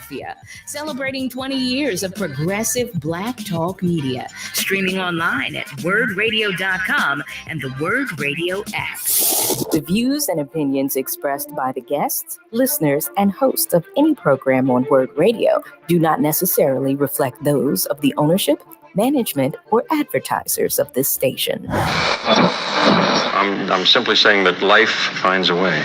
Philadelphia, celebrating 20 years of progressive Black talk media, streaming online at WURDradio.com and the WURD Radio app. The views and opinions expressed by the guests, listeners, and hosts of any program on WURD Radio do not necessarily reflect those of the ownership, management, or advertisers of this station. I'm simply saying that life finds a way.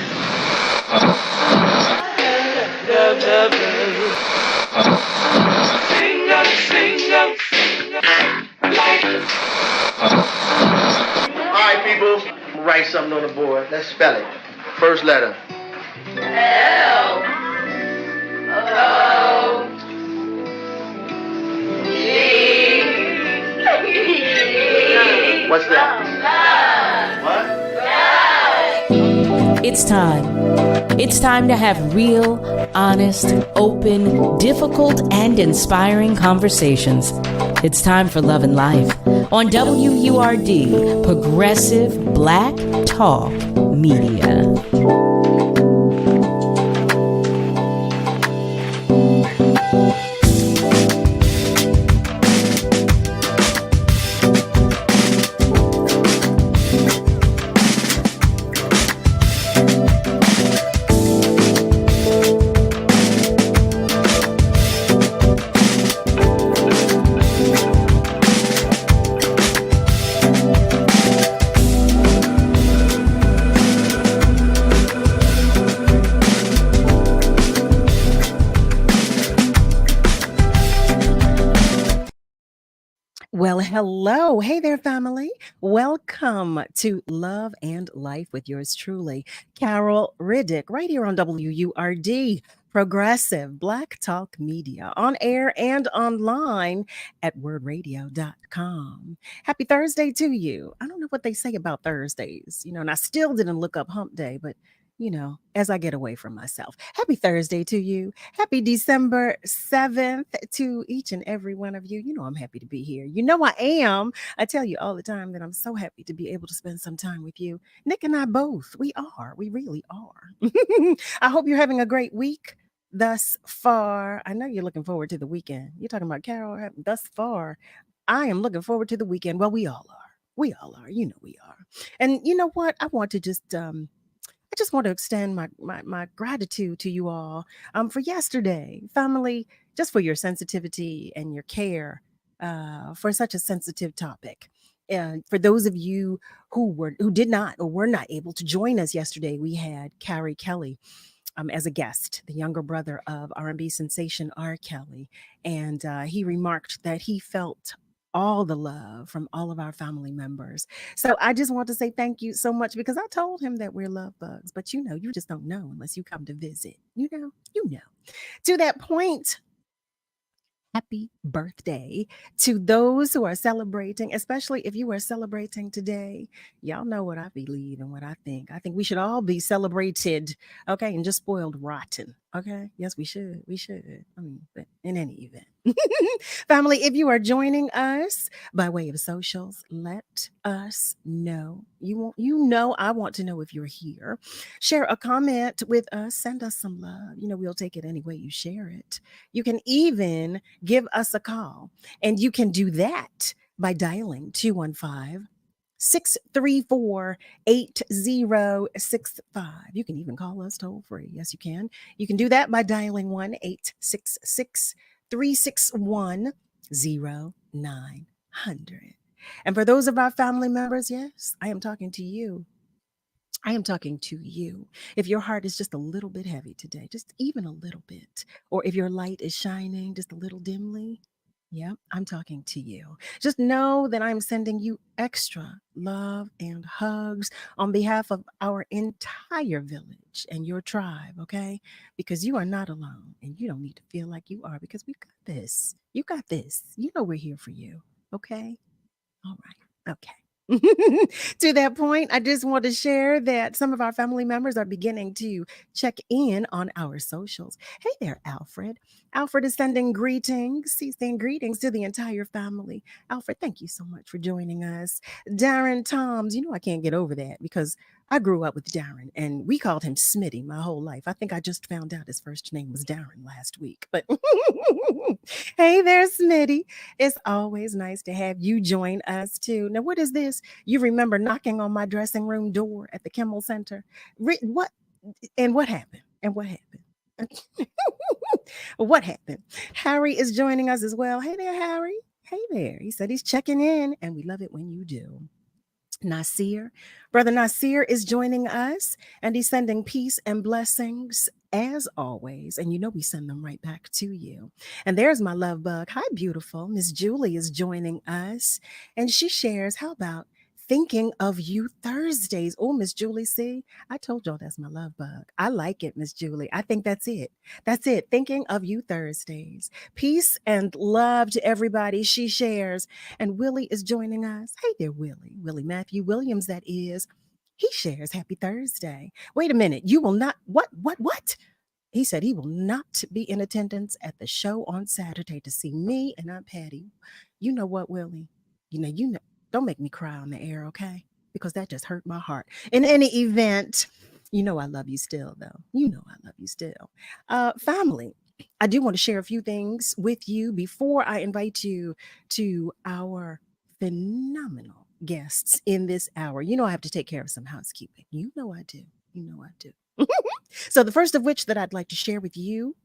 All right, people, write something on the board. Let's spell it. First letter. L O G. What's that? What? It's time. It's time to have real, honest, open, difficult, and inspiring conversations. It's time for Love and Life on WURD, Progressive Black Talk Media. Well, hello. Hey there, family. Welcome to Love and Life with yours truly, Carol Riddick, right here on WURD, Progressive Black Talk Media, on air and online at WURDradio.com. Happy Thursday to you. I don't know what they say about Thursdays, and I still didn't look up Hump Day, but as I get away from myself. Happy Thursday to you. Happy December 7th to each and every one of you. I'm happy to be here. I am. I tell you all the time that I'm so happy to be able to spend some time with you. Nick and I both. We are. We really are. I hope you're having a great week thus far. I know you're looking forward to the weekend. You're talking about Carol thus far. I am looking forward to the weekend. Well, we all are. We all are. We are. And you know what? I want to just I just want to extend my gratitude to you all for yesterday, family, just for your sensitivity and your care for such a sensitive topic. For those of you who did not or were not able to join us yesterday, we had Carrie Kelly as a guest, the younger brother of R&B sensation R. Kelly, and he remarked that he felt all the love from all of our family members. So I just want to say thank you so much, because I told him that we're love bugs, but you just don't know unless you come to visit. You know. To that point, happy birthday to those who are celebrating, especially if you are celebrating today. Y'all know what I believe and what I think. I think we should all be celebrated, okay, and just spoiled rotten, okay? Yes, we should. But in any event. Family, if you are joining us by way of socials, let us know. I want to know if you're here. Share a comment with us. Send us some love. We'll take it any way you share it. You can even give us a call, and you can do that by dialing 215-634-8065. You can even call us toll free. Yes, you can. You can do that by dialing 1-866-361-0900. And for those of our family members, yes, I am talking to you. I am talking to you. If your heart is just a little bit heavy today, just even a little bit, or if your light is shining just a little dimly, yeah, I'm talking to you. Just know that I'm sending you extra love and hugs on behalf of our entire village and your tribe, okay? Because you are not alone, and you don't need to feel like you are, because we've got this. You got this. We're here for you, okay? All right, okay. To that point, I just want to share that some of our family members are beginning to check in on our socials. Hey there, Alfred. Alfred is sending greetings. He's saying greetings to the entire family. Alfred, thank you so much for joining us. Darren Toms, I can't get over that, because I grew up with Darren, and we called him Smitty my whole life. I think I just found out his first name was Darren last week. But hey there, Smitty. It's always nice to have you join us too. Now, what is this? You remember knocking on my dressing room door at the Kimmel Center? What? And what happened? And what happened? What happened? Harry is joining us as well. Hey there, Harry. Hey there. He said he's checking in, and we love it when you do. Nasir, Brother Nasir is joining us, and he's sending peace and blessings as always. And you know we send them right back to you. And there's my love bug. Hi, beautiful. Miss Julie is joining us, and she shares, how about thinking of you Thursdays? Oh, Miss Julie, see, I told y'all that's my love bug. I like it, Miss Julie. I think that's it. That's it. Thinking of you Thursdays. Peace and love to everybody she shares. And Willie is joining us. Hey there, Willie. Willie Matthew Williams, that is. He shares happy Thursday. Wait a minute. You will not, what? He said he will not be in attendance at the show on Saturday to see me and Aunt Patty. You know what, Willie? You know, don't make me cry on the air, okay? Because that just hurt my heart. In any event, you know I love you still, though. You know I love you still. Family, I do want to share a few things with you before I invite you to our phenomenal guests in this hour. You know I have to take care of some housekeeping. You know I do. You know I do. So the first of which that I'd like to share with you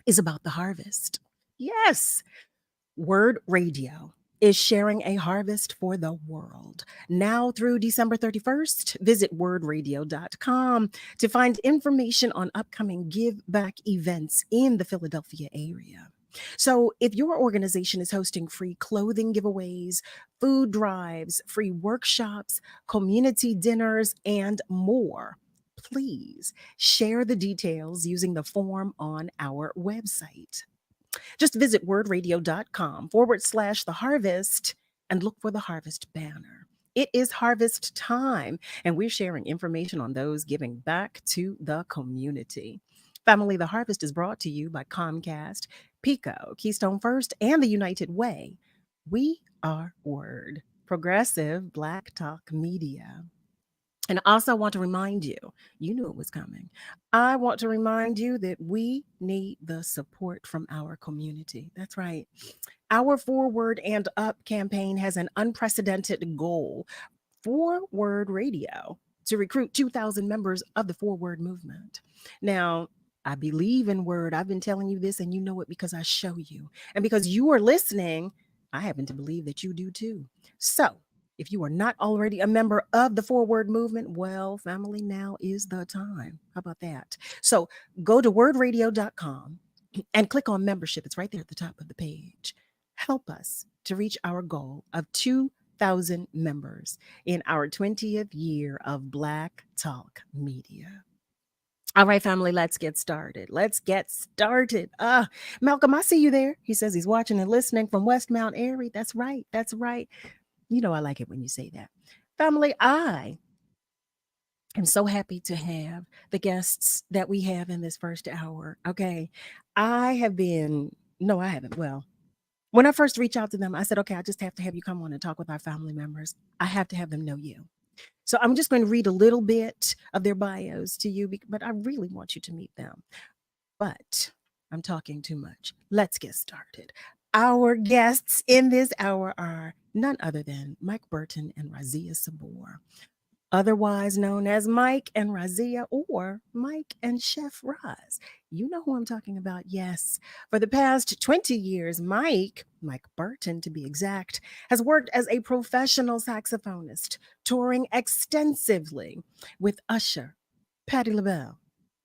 is about the harvest. Yes, WURD Radio is sharing a harvest for the world. Now through December 31st, visit wordradio.com to find information on upcoming give back events in the Philadelphia area. So if your organization is hosting free clothing giveaways, food drives, free workshops, community dinners, and more, please share the details using the form on our website. Just visit wordradio.com/the harvest and look for the harvest banner. It is harvest time, and we're sharing information on those giving back to the community. Family, the harvest is brought to you by Comcast, Pico, Keystone First, and the United Way. We are WURD, Progressive Black Talk Media. And I also want to remind you, you knew it was coming. I want to remind you that we need the support from our community. That's right. Our Forward and Up campaign has an unprecedented goal for WURD Radio to recruit 2,000 members of the Forward movement. Now, I believe in WURD. I've been telling you this, and you know it because I show you. And because you are listening, I happen to believe that you do too. So, if you are not already a member of the Forward movement, well, family, now is the time. How about that? So go to wordradio.com and click on membership. It's right there at the top of the page. Help us to reach our goal of 2,000 members in our 20th year of Black Talk Media. All right, family, let's get started. Malcolm, I see you there. He says he's watching and listening from West Mount Airy. That's right. You know I like it when you say that. Family, I am so happy to have the guests that we have in this first hour. Okay. I haven't. Well, when I first reached out to them, I said, okay, I just have to have you come on and talk with our family members. I have to have them know you. So I'm just going to read a little bit of their bios to you, but I really want you to meet them. But I'm talking too much. Let's get started. Our guests in this hour are none other than Mike Burton and Razia Sabour, otherwise known as Mike and Razia, or Mike and Chef Raz. You know who I'm talking about, yes. For the past 20 years, Mike Burton to be exact, has worked as a professional saxophonist, touring extensively with Usher, Patti LaBelle,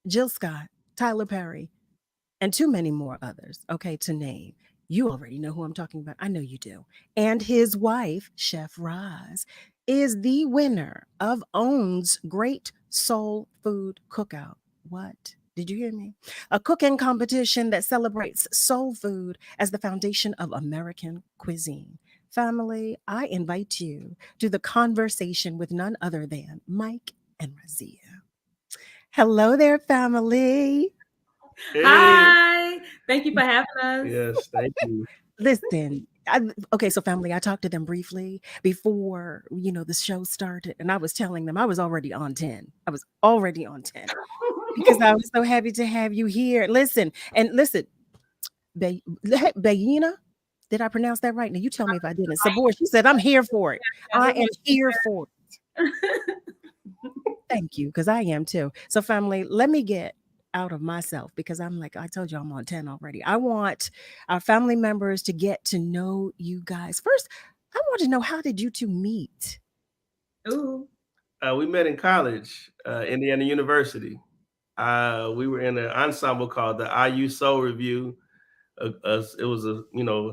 Jill Scott, Tyler Perry, and too many more others, okay, to name. You already know who I'm talking about. I know you do. And his wife, Chef Raz, is the winner of OWN's Great Soul Food Cookout. What? Did you hear me? A cooking competition that celebrates soul food as the foundation of American cuisine. Family, I invite you to the conversation with none other than Mike and Razia. Hello there, family. Hey. Hi. Thank you for having us. Yes, thank you. Listen, Okay, so family, I talked to them briefly before, the show started, and I was telling them I was already on 10. I was already on 10 because I was so happy to have you here. Listen, Bayina, did I pronounce that right? Now you tell me if I didn't. Sabour, she said, I'm here for it. I am here for it. Thank you, because I am too. So family, let me get out of myself because I'm like, I told you I'm on 10 already. I want our family members to get to know you guys. First, I want to know, how did you two meet? Ooh. We met in college, Indiana University. We were in an ensemble called the IU Soul Review. It was a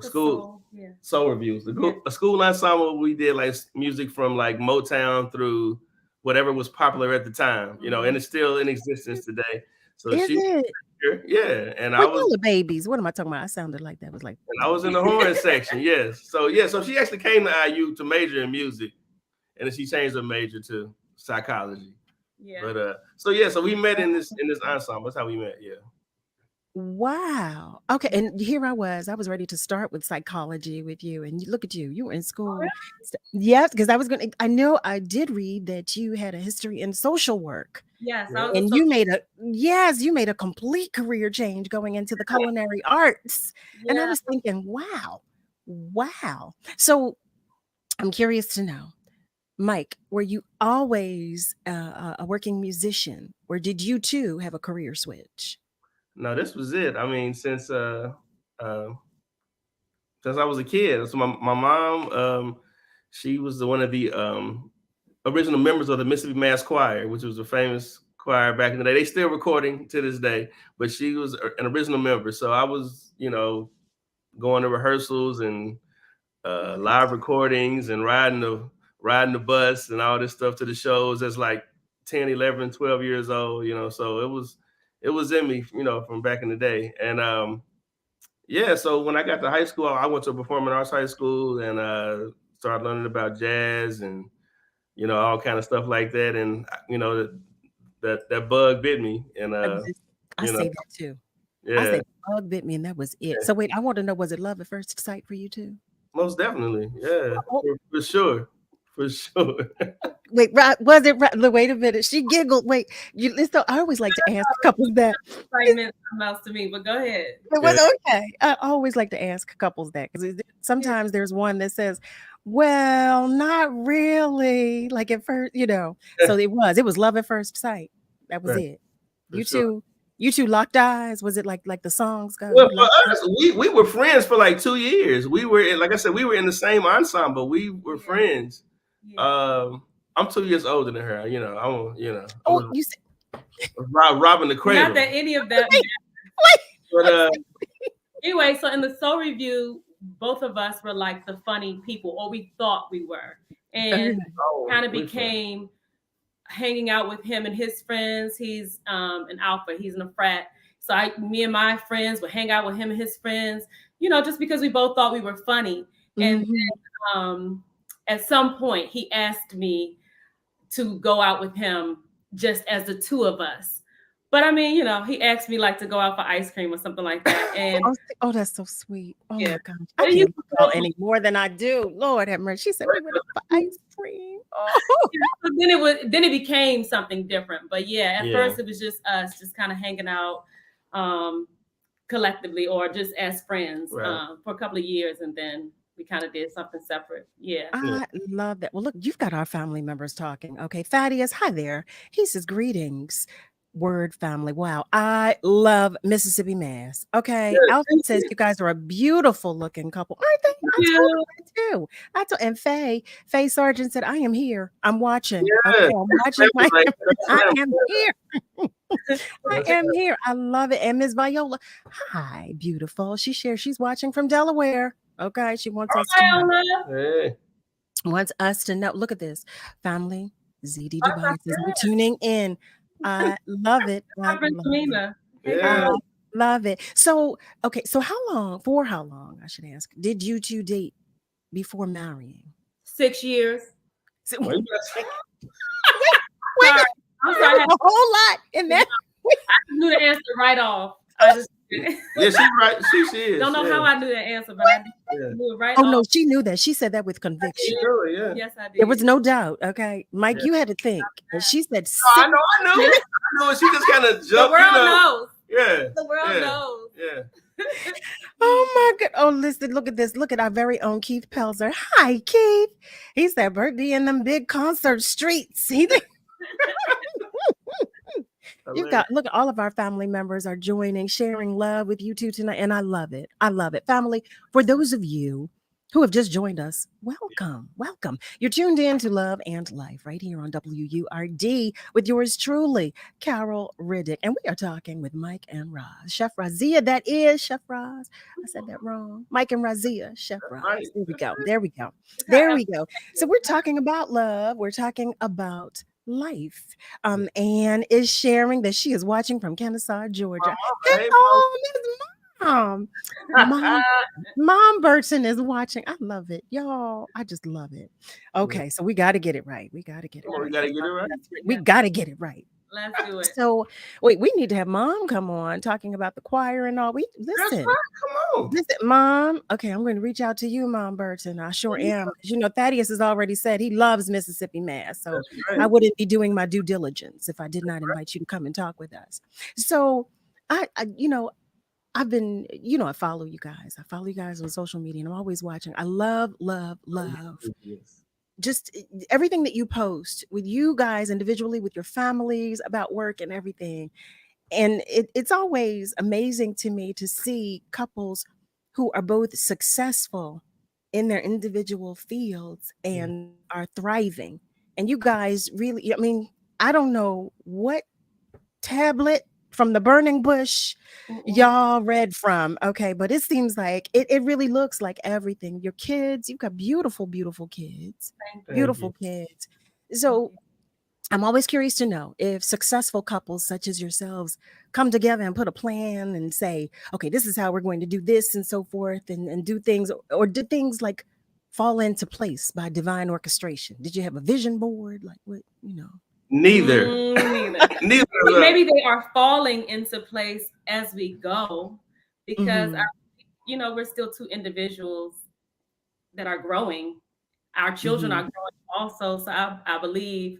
school soul reviews. A school ensemble. We did like music from like Motown through whatever was popular at the time, and it's still in existence today. So Is it? Yeah, and I was the babies. What am I talking about? I sounded like that. Was like, and I was in the horn section. Yes. So she actually came to IU to major in music, and then she changed her major to psychology. Yeah. But so we met in this ensemble. That's how we met. Yeah. Wow. Okay. And here I was ready to start with psychology with you. And look at you. You were in school. Oh, really? Yes, because I know I did read that you had a history in social work. Yes. And you made a complete career change going into the culinary arts. Yeah. And I was thinking, wow. So I'm curious to know, Mike, were you always a working musician, or did you too have a career switch? No, this was it. I mean, since I was a kid. So my mom, she was one of the original members of the Mississippi Mass Choir, which was a famous choir back in the day. They still recording to this day, but she was an original member. So I was, going to rehearsals and live recordings and riding the bus and all this stuff to the shows as like 10, 11, 12 years old, so it was in me, from back in the day. And so when I got to high school, I went to a performing arts high school and started learning about jazz and, all kind of stuff like that. And, that bug bit me. And I say that too. Yeah. I say bug bit me and that was it. Yeah. So wait, I want to know, was it love at first sight for you too? Most definitely. Yeah, for sure. Wait, was it right? Wait a minute. She giggled. Wait, I always like to ask couples that. Excitement amounts to me, but go ahead. It was okay. I always like to ask couples that because sometimes there's one that says, well, not really. Like at first, So it was love at first sight. That was it. You two locked eyes. Was it like the songs go? Well, for us, we were friends for like 2 years. We were, like I said, we were in the same ensemble. We were friends. Yeah. I'm 2 years older than her. You said robbing the cradle. Not that any of that. But anyway, so in the Soul Review, both of us were like the funny people, or we thought we were, and kind of became hanging out with him and his friends. He's an alpha. He's in a frat. So me and my friends would hang out with him and his friends, just because we both thought we were funny. And then, at some point, he asked me to go out with him just as the two of us. But I mean, he asked me like to go out for ice cream or something like that. And oh, that's so sweet. Oh my gosh. I can't go any more than I do. Lord have mercy. She said we went out for ice cream. Oh. Then it became something different. But at first it was just us just kind of hanging out collectively or just as friends for a couple of years, and then we kind of did something separate. Yeah. I love that. Well, look, you've got our family members talking. Okay. Thaddeus, hi there. He says, greetings, WURD family. Wow. I love Mississippi Mass. Okay. Alfred says you guys are a beautiful looking couple. Aren't they? I told you that too. And Faye Sargent said, I am here. I'm watching. Yeah. Okay, I'm watching. I am here. I am here. I love it. And Ms. Viola, hi, beautiful. She shares she's watching from Delaware. Okay, she wants us to know. Wants us to know. Look at this. Family, ZD devices. We're tuning in. I love it. I love it. So, okay. So for how long, I should ask, did you two date before marrying? 6 years. Wait, I'm sorry. A whole lot in that. I knew the answer right off. I just Yeah, she's right. She is. Don't know how I knew that answer, but I knew it right. Oh no, she knew that. She said that with conviction. Yeah. Yes, I did. There was no doubt. Okay, Mike, you had to think. And she said, I know. I knew it. She just kind of jumped. The world knows. Yeah. The world knows. Yeah. Oh my God. Oh, listen, look at this. Look at our very own Keith Pelzer. Hi, Keith. He said, Bert be in them big concert streets. Look at all of our family members are joining, sharing love with you two tonight. And I love it. I love it. Family, for those of you who have just joined us, welcome. You're tuned in to Love and Life right here on WURD with yours truly, Carol Riddick. And we are talking with Mike and Roz. Chef Razia, that is Chef Roz. I said that wrong. Mike and Razia, Chef Roz. Right. There we go. So we're talking about love. We're talking about life. And is sharing that she is watching from Kennesaw, Georgia. Mom Burton is watching. I love it, y'all. I just love it. Okay, so we got to get it right. We got to get it right. Let's do it. So wait, we need to have Mom come on talking about the choir and all. Listen, come on. Listen, Mom. Okay, I'm going to reach out to you, Mom Burton. I sure am. You know, Thaddeus has already said he loves Mississippi Mass, so I wouldn't be doing my due diligence if I did not invite you to come and talk with us. So I've been, I follow you guys. I follow you guys on social media, and I'm always watching. I love just everything that you post with you guys individually, with your families, about work and everything. And it's always amazing to me to see couples who are both successful in their individual fields and are thriving. And you guys really, I don't know what tablet from the burning bush y'all read from. Okay, but it seems like it really looks like everything. Your kids, you've got beautiful kids. Beautiful kids. So I'm always curious to know if successful couples such as yourselves come together and put a plan and say, okay, this is how we're going to do this and so forth, and do things, or did things like fall into place by divine orchestration? Did you have a vision board? Like what, Neither. Maybe they are falling into place as we go, because we're still two individuals that are growing. Our children are growing also. So I believe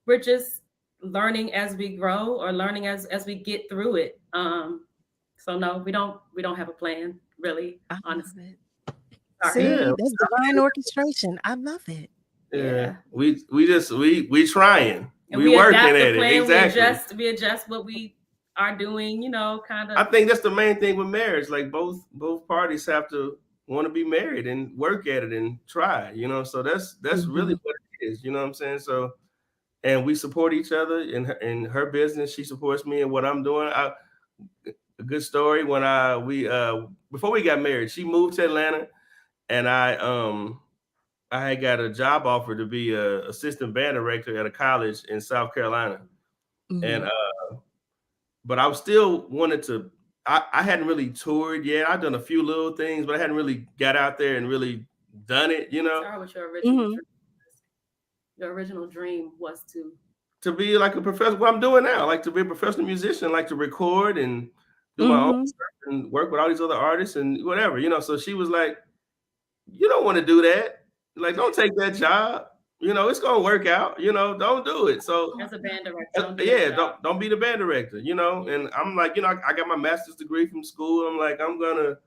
we're just learning as we grow, or learning as we get through it. So no, we don't have a plan, really, honestly. See, that's divine orchestration. I love it. Yeah. We trying. And we working at it. Exactly. We adjust what we are doing, kind of. I think that's the main thing with marriage. Like both parties have to want to be married and work at it and try, so that's really what it is. You know what I'm saying? So, and we support each other in her business. She supports me in what I'm doing. A good story, when before we got married, she moved to Atlanta, and I had got a job offer to be an assistant band director at a college in South Carolina. And but I still wanted to, I hadn't really toured yet. I'd done a few little things, but I hadn't really got out there and really done it, Start with your original dream. Your original dream was to be like a professional, what I'm doing now, like to be a professional musician, like to record and do my own stuff and work with all these other artists and whatever, So she was like, you don't want to do that. Like, don't take that job. It's gonna work out. Don't do it. So as a band director, don't be the band director. And I'm like, I got my master's degree from school. I'm like, I'm gonna,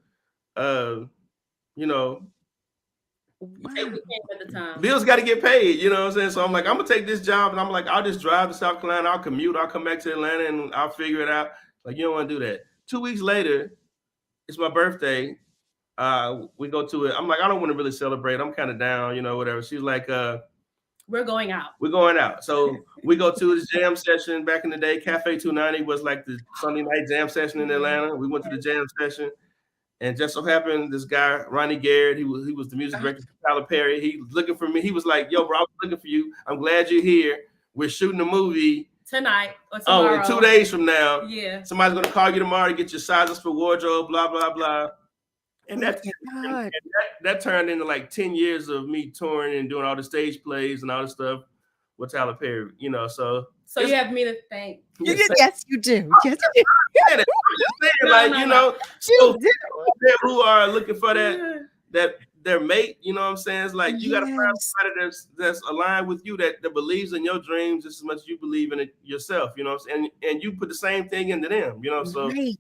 bills got to get paid. You know what I'm saying? So I'm like, I'm gonna take this job, and I'm like, I'll just drive to South Carolina. I'll commute. I'll come back to Atlanta, and I'll figure it out. Like, you don't want to do that. 2 weeks later, it's my birthday. We go to it. I'm like, I don't want to really celebrate. I'm kind of down, whatever. She's like, we're going out. We're going out. So we go to this jam session. Back in the day, Cafe 290 was like the Sunday night jam session in Atlanta. We went to the jam session, and just so happened this guy, Ronnie Garrett, he was the music director for Tyler Perry. He was looking for me. He was like, yo, bro, I was looking for you. I'm glad you're here. We're shooting a movie tonight or tomorrow. In 2 days from now. Yeah. Somebody's gonna call you tomorrow to get your sizes for wardrobe, blah, blah, blah. And that turned into like 10 years of me touring and doing all the stage plays and all this stuff with Tyler Perry, So you have me to thank. Yes, you do. Yes, saying, like, you know, so who are looking for that their mate, you know what I'm saying? It's like you gotta find somebody that's aligned with you, that believes in your dreams just as much as you believe in it yourself, you know what I'm saying? And you put the same thing into them, you know. So you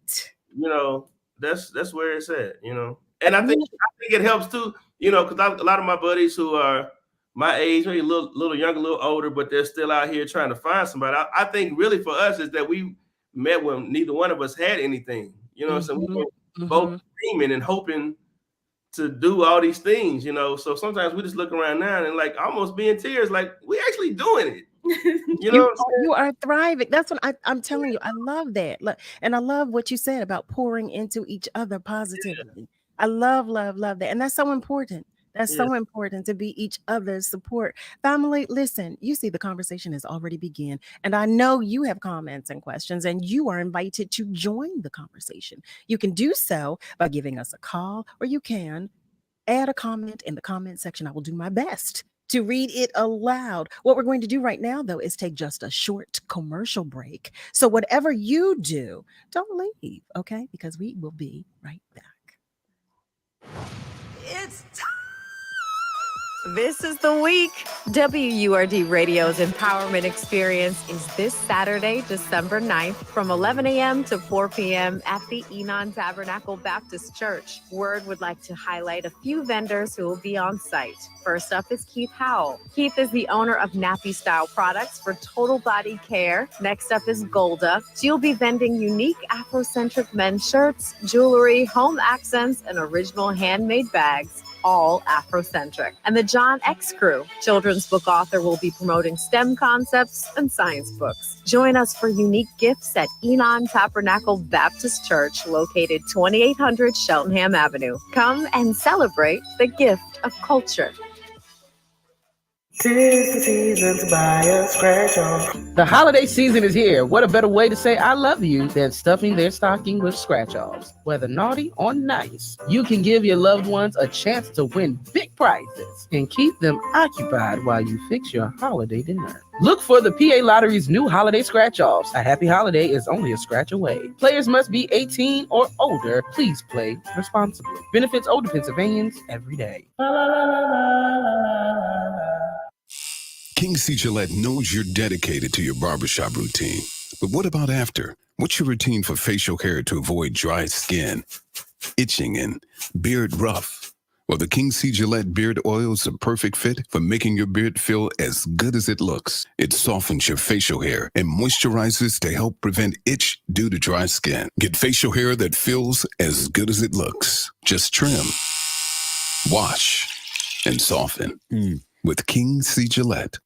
know, that's where it's at, you know. And I think it helps too, you know, because a lot of my buddies who are my age, maybe a little younger, a little older, but they're still out here trying to find somebody. I think really for us is that we met when neither one of us had anything, you know. So we were both dreaming and hoping to do all these things, you know. So sometimes we just look around now and like almost be in tears, like we actually doing it. You know, you are thriving. That's what I'm telling you. I love that. And I love what you said about pouring into each other positively. I love that. And that's so important. That's so important, to be each other's support. Family, listen, you see the conversation has already begun. And I know you have comments and questions, and you are invited to join the conversation. You can do so by giving us a call, or you can add a comment in the comment section. I will do my best to read it aloud. What we're going to do right now, though, is take just a short commercial break. So whatever you do, don't leave, okay? Because we will be right back. It's time. This is the week. WURD Radio's Empowerment Experience is this Saturday, December 9th from 11 a.m. to 4 p.m. at the Enon Tabernacle Baptist Church. WURD would like to highlight a few vendors who will be on site. First up is Keith Howell. Keith is the owner of Nappy Style products for total body care. Next up is Golda. She'll be vending unique Afrocentric men's shirts, jewelry, home accents, and original handmade bags, all Afrocentric. And the John X Crew, children's book author, will be promoting STEM concepts and science books. Join us for unique gifts at Enon Tabernacle Baptist Church, located 2800 Cheltenham Avenue. Come and celebrate the gift of culture. Tis the season to buy a scratch off. The holiday season is here. What a better way to say I love you than stuffing their stocking with scratch-offs. Whether naughty or nice, you can give your loved ones a chance to win big prizes and keep them occupied while you fix your holiday dinner. Look for the PA Lottery's new holiday scratch-offs. A happy holiday is only a scratch away. Players must be 18 or older. Please play responsibly. Benefits older Pennsylvanians every day. King C. Gillette knows you're dedicated to your barbershop routine. But what about after? What's your routine for facial hair to avoid dry skin, itching, and beard rough? Well, the King C. Gillette Beard Oil is the perfect fit for making your beard feel as good as it looks. It softens your facial hair and moisturizes to help prevent itch due to dry skin. Get facial hair that feels as good as it looks. Just trim, wash, and soften. With King C. Gillette.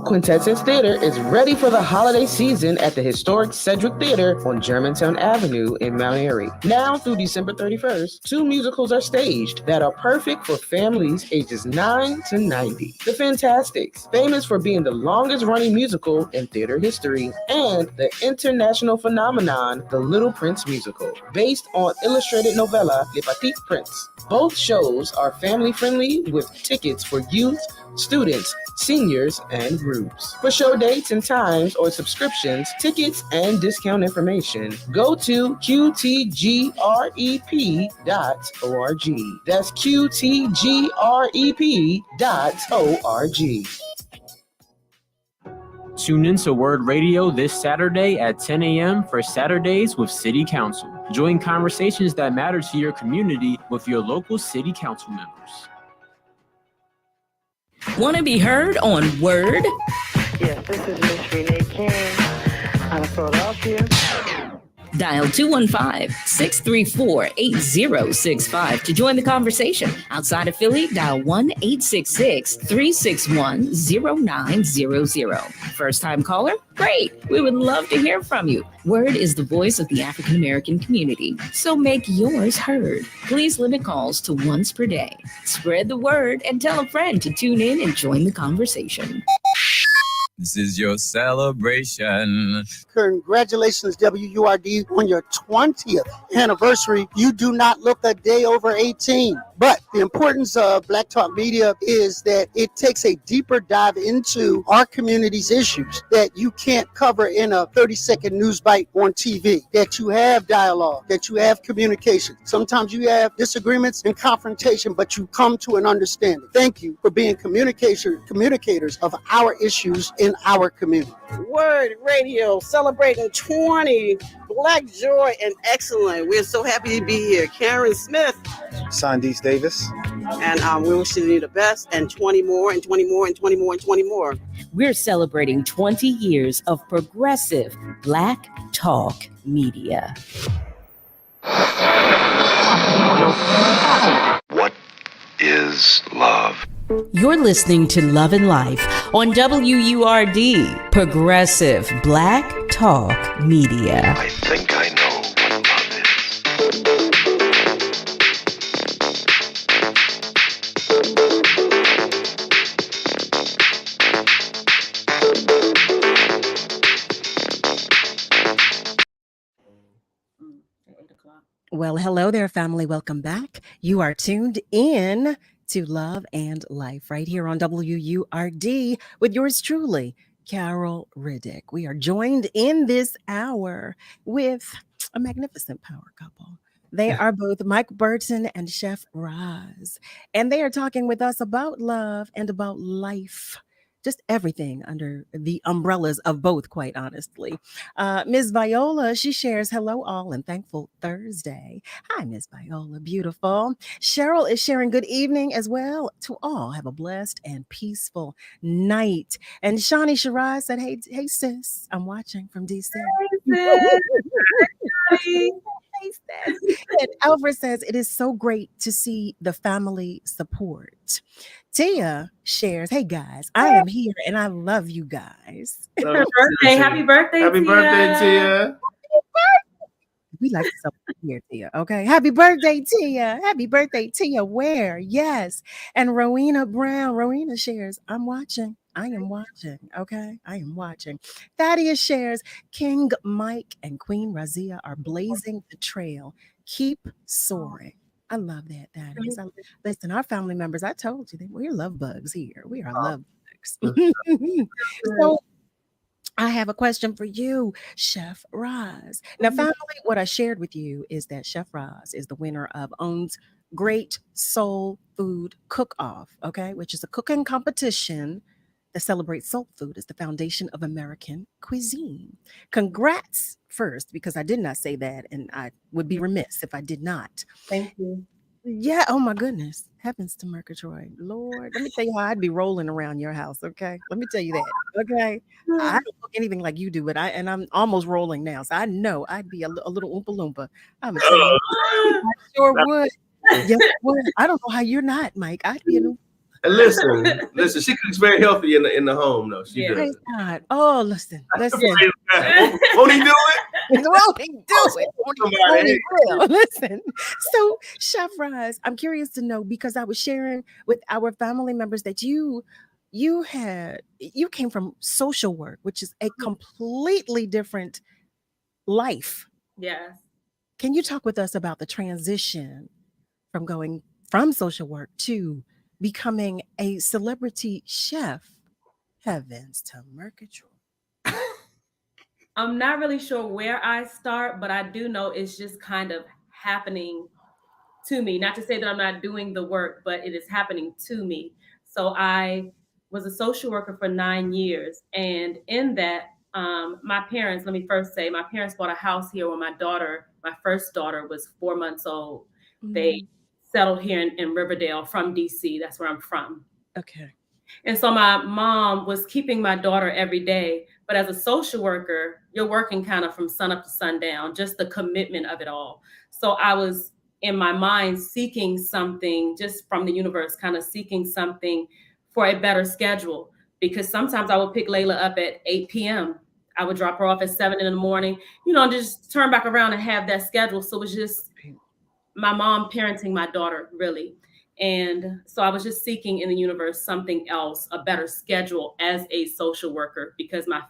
Quintessence Theater is ready for the holiday season at the historic Cedric Theater on Germantown Avenue in Mount Airy. Now through December 31st, 2 musicals are staged that are perfect for families ages 9 to 90. The Fantastics, famous for being the longest running musical in theater history, and the international phenomenon, The Little Prince Musical, based on illustrated novella Le Petit Prince. Both shows are family friendly with tickets for youth, students, seniors, and groups. For show dates and times or subscriptions, tickets, and discount information, go to qtgrep.org. That's qtgrep.org. Tune in to WURD Radio this Saturday at 10 a.m. for Saturdays with City Council. Join conversations that matter to your community with your local City Council members. Want to be heard on WURD? Yes, this is Miss Renee King out of Philadelphia. Dial 215-634-8065 to join the conversation. Outside of Philly, dial 1-866-361-0900. First-time caller? Great. We would love to hear from you. WURD is the voice of the African American community, so make yours heard. Please limit calls to once per day. Spread the word and tell a friend to tune in and join the conversation. This is your celebration. Congratulations, WURD, on your 20th anniversary. You do not look a day over 18. But the importance of Black Talk Media is that it takes a deeper dive into our community's issues that you can't cover in a 30-second news bite on TV, that you have dialogue, that you have communication. Sometimes you have disagreements and confrontation, but you come to an understanding. Thank you for being communicators of our issues in our community. WURD Radio celebrating 20 Black joy and excellence. We're so happy to be here. Karen Smith. Sandees Davis. And we're wishing you the best, and 20 more, and 20 more, and 20 more, and 20 more. We're celebrating 20 years of progressive Black Talk Media. What is love? You're listening to Love and Life on WURD, Progressive Black Talk Media. I think I know what love is. Well, hello there, family. Welcome back. You are tuned in to Love and Life right here on WURD with yours truly, Carol Riddick. We are joined in this hour with a magnificent power couple. They are both Mike Burton and Chef Roz, and they are talking with us about love and about life. Just everything under the umbrellas of both, quite honestly. Ms. Viola, she shares, hello all and thankful Thursday. Hi, Ms. Viola, beautiful. Cheryl is sharing good evening as well to all. Have a blessed and peaceful night. And Shawnee Shiraz said, hey sis, I'm watching from DC. Hey, and Alfred says, it is so great to see the family support. Tia shares, hey guys, I am here and I love you guys. Happy birthday, Happy Tia. birthday, Tia. We like to celebrate here, Tia. Okay. Happy birthday, Tia. Happy birthday, Tia. Where? Yes. And Rowena Brown. Rowena shares, I'm watching. I am watching. Okay. I am watching. Thaddeus shares, King Mike and Queen Razia are blazing the trail. Keep soaring. I love that, Thaddeus. Listen, our family members, I told you, we're love bugs here. We are love bugs. So I have a question for you, Chef Roz. Now, family, what I shared with you is that Chef Roz is the winner of OWN's Great Soul Food Cook-Off, okay, which is a cooking competition that celebrates soul food as the foundation of American cuisine. Congrats first, because I did not say that, and I would be remiss if I did not. Thank you. Yeah, oh my goodness. Heavens to Murgatroyd. Lord, let me tell you how I'd be rolling around your house, okay? Let me tell you that, okay? I don't look anything like you do, but I'm almost rolling now, so I know I'd be a little Oompa Loompa. I'm gonna tell you, I sure would. Yes, I would. I don't know how you're not, Mike. I'd be an Oompa. And listen, she cooks very healthy in the home, though. She does. Praise God. Oh, listen. Won't he do it? Won't he do it? Won't he will? Listen. So, Chef Roz, I'm curious to know, because I was sharing with our family members that you came from social work, which is a completely different life. Yes. Can you talk with us about the transition from going from social work to becoming a celebrity chef? Heavens to Murgatroyd. I'm not really sure where I start, but I do know it's just kind of happening to me. Not to say that I'm not doing the work, but it is happening to me. So I was a social worker for 9 years. And in that, my parents, let me first say, my parents bought a house here when my first daughter was 4 months old. Mm-hmm. They settled here in Riverdale from DC. That's where I'm from. Okay. And so my mom was keeping my daughter every day. But as a social worker, you're working kind of from sun up to sundown, just the commitment of it all. So I was in my mind seeking something just from the universe, kind of seeking something for a better schedule. Because sometimes I would pick Layla up at 8 p.m. I would drop her off at 7 in the morning, and just turn back around and have that schedule. So it was just my mom parenting my daughter, really. And so I was just seeking in the universe something else, a better schedule as a social worker, because my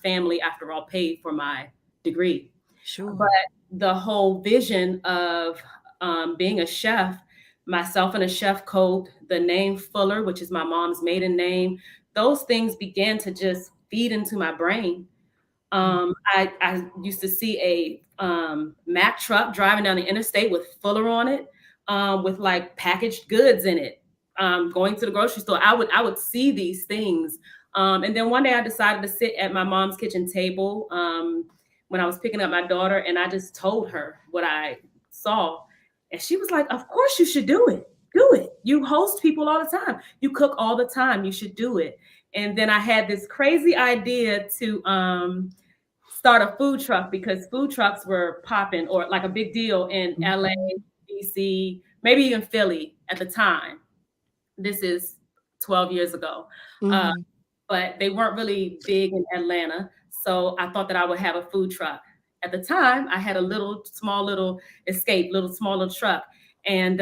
family, after all, paid for my degree. Sure. But the whole vision of being a chef myself in a chef coat, the name Fuller, which is my mom's maiden name, those things began to just feed into my brain. I used to see a Mack truck driving down the interstate with Fuller on it, with like packaged goods in it. Going to the grocery store, I would see these things. And then one day I decided to sit at my mom's kitchen table when I was picking up my daughter, and I just told her what I saw. And she was like, of course you should do it. Do it. You host people all the time. You cook all the time. You should do it. And then I had this crazy idea to start a food truck, because food trucks were popping, or like a big deal in LA, DC, maybe even Philly at the time. This is 12 years ago. But they weren't really big in Atlanta. So I thought that I would have a food truck. At the time, I had a small little truck. And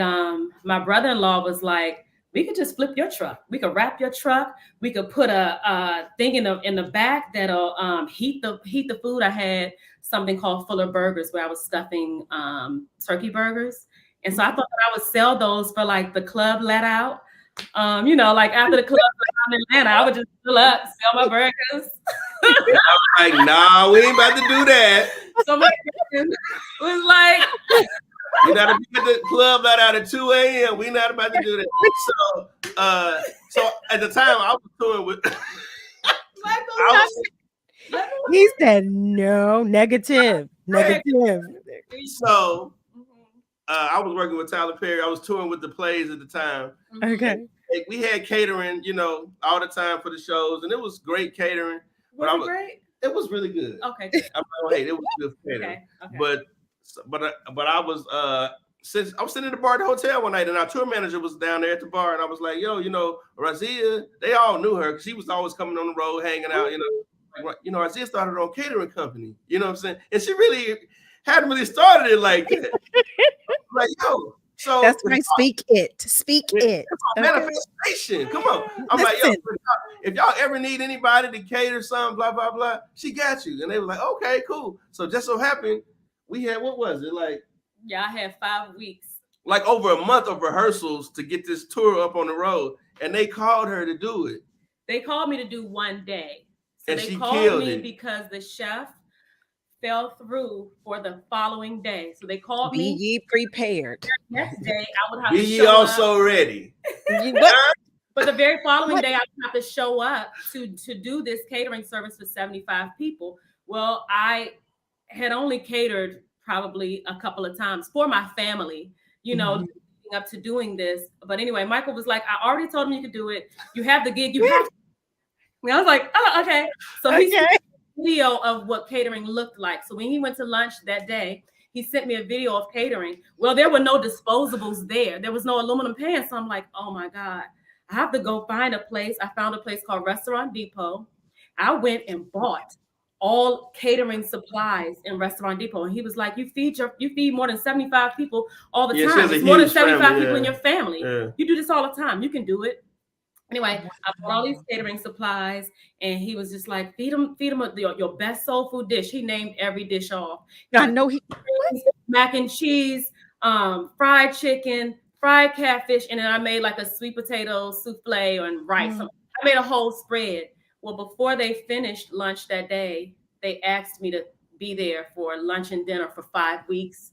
my brother-in-law was like, we could just flip your truck. We could wrap your truck. We could put a thing in the back that'll heat the food. I had something called Fuller Burgers, where I was stuffing turkey burgers. And so I thought that I would sell those for like the club let out. Like after the club in Atlanta, I would just fill up, sell my burgers. I'm like, nah, we ain't about to do that. So my friend was like, you gotta be at the club let out at 2 a.m. We not about to do that. So at the time I was touring with he said no, negative. So I was working with Tyler Perry. I was touring with the plays at the time. Okay. We had catering, all the time for the shows, and it was great catering. Was it great? It was really good. Okay. I'm not hate. It was good catering. Okay. But I was since I was sitting in the bar at the hotel one night, and our tour manager was down there at the bar, and I was like, yo, Razia, they all knew her because she was always coming on the road, hanging out, Razia started her own catering company, you know what I'm saying? And she really hadn't really started it like that. Like, yo, so that's right. Speak it. Manifestation. Come on. I'm like, yo, if y'all ever need anybody to cater something, blah, blah, blah, she got you. And they were like, okay, cool. So just so happened, we had, what was it? Like, yeah, I had 5 weeks. Like over a month of rehearsals to get this tour up on the road. And they called her to do it. They called me to do one day. So and they she called killed me it. because the chef fell through for the following day. So they called Be me. ye prepared. Next day, I would have Be to ye show also up. ready. But the very following day, I would have to show up to do this catering service for 75 people. Well, I had only catered probably a couple of times for my family, leading up to doing this. But anyway, Michael was like, I already told him you could do it. You have the gig. You have to. And I was like, oh, okay. So he sent me a video of what catering looked like. So when he went to lunch that day, he sent me a video of catering. Well, there were no disposables there. There was no aluminum pans. So I'm like, oh my God, I have to go find a place. I found a place called Restaurant Depot. I went and bought all catering supplies in Restaurant Depot. And he was like, you feed more than 75 people all the time. It's more than 75 people in your family. Yeah. You do this all the time. You can do it. Anyway, I bought all these catering supplies, and he was just like, feed them your best soul food dish. He named every dish off. I know mac and cheese, fried chicken, fried catfish, and then I made like a sweet potato souffle and rice. So I made a whole spread. Well, before they finished lunch that day, they asked me to be there for lunch and dinner for 5 weeks.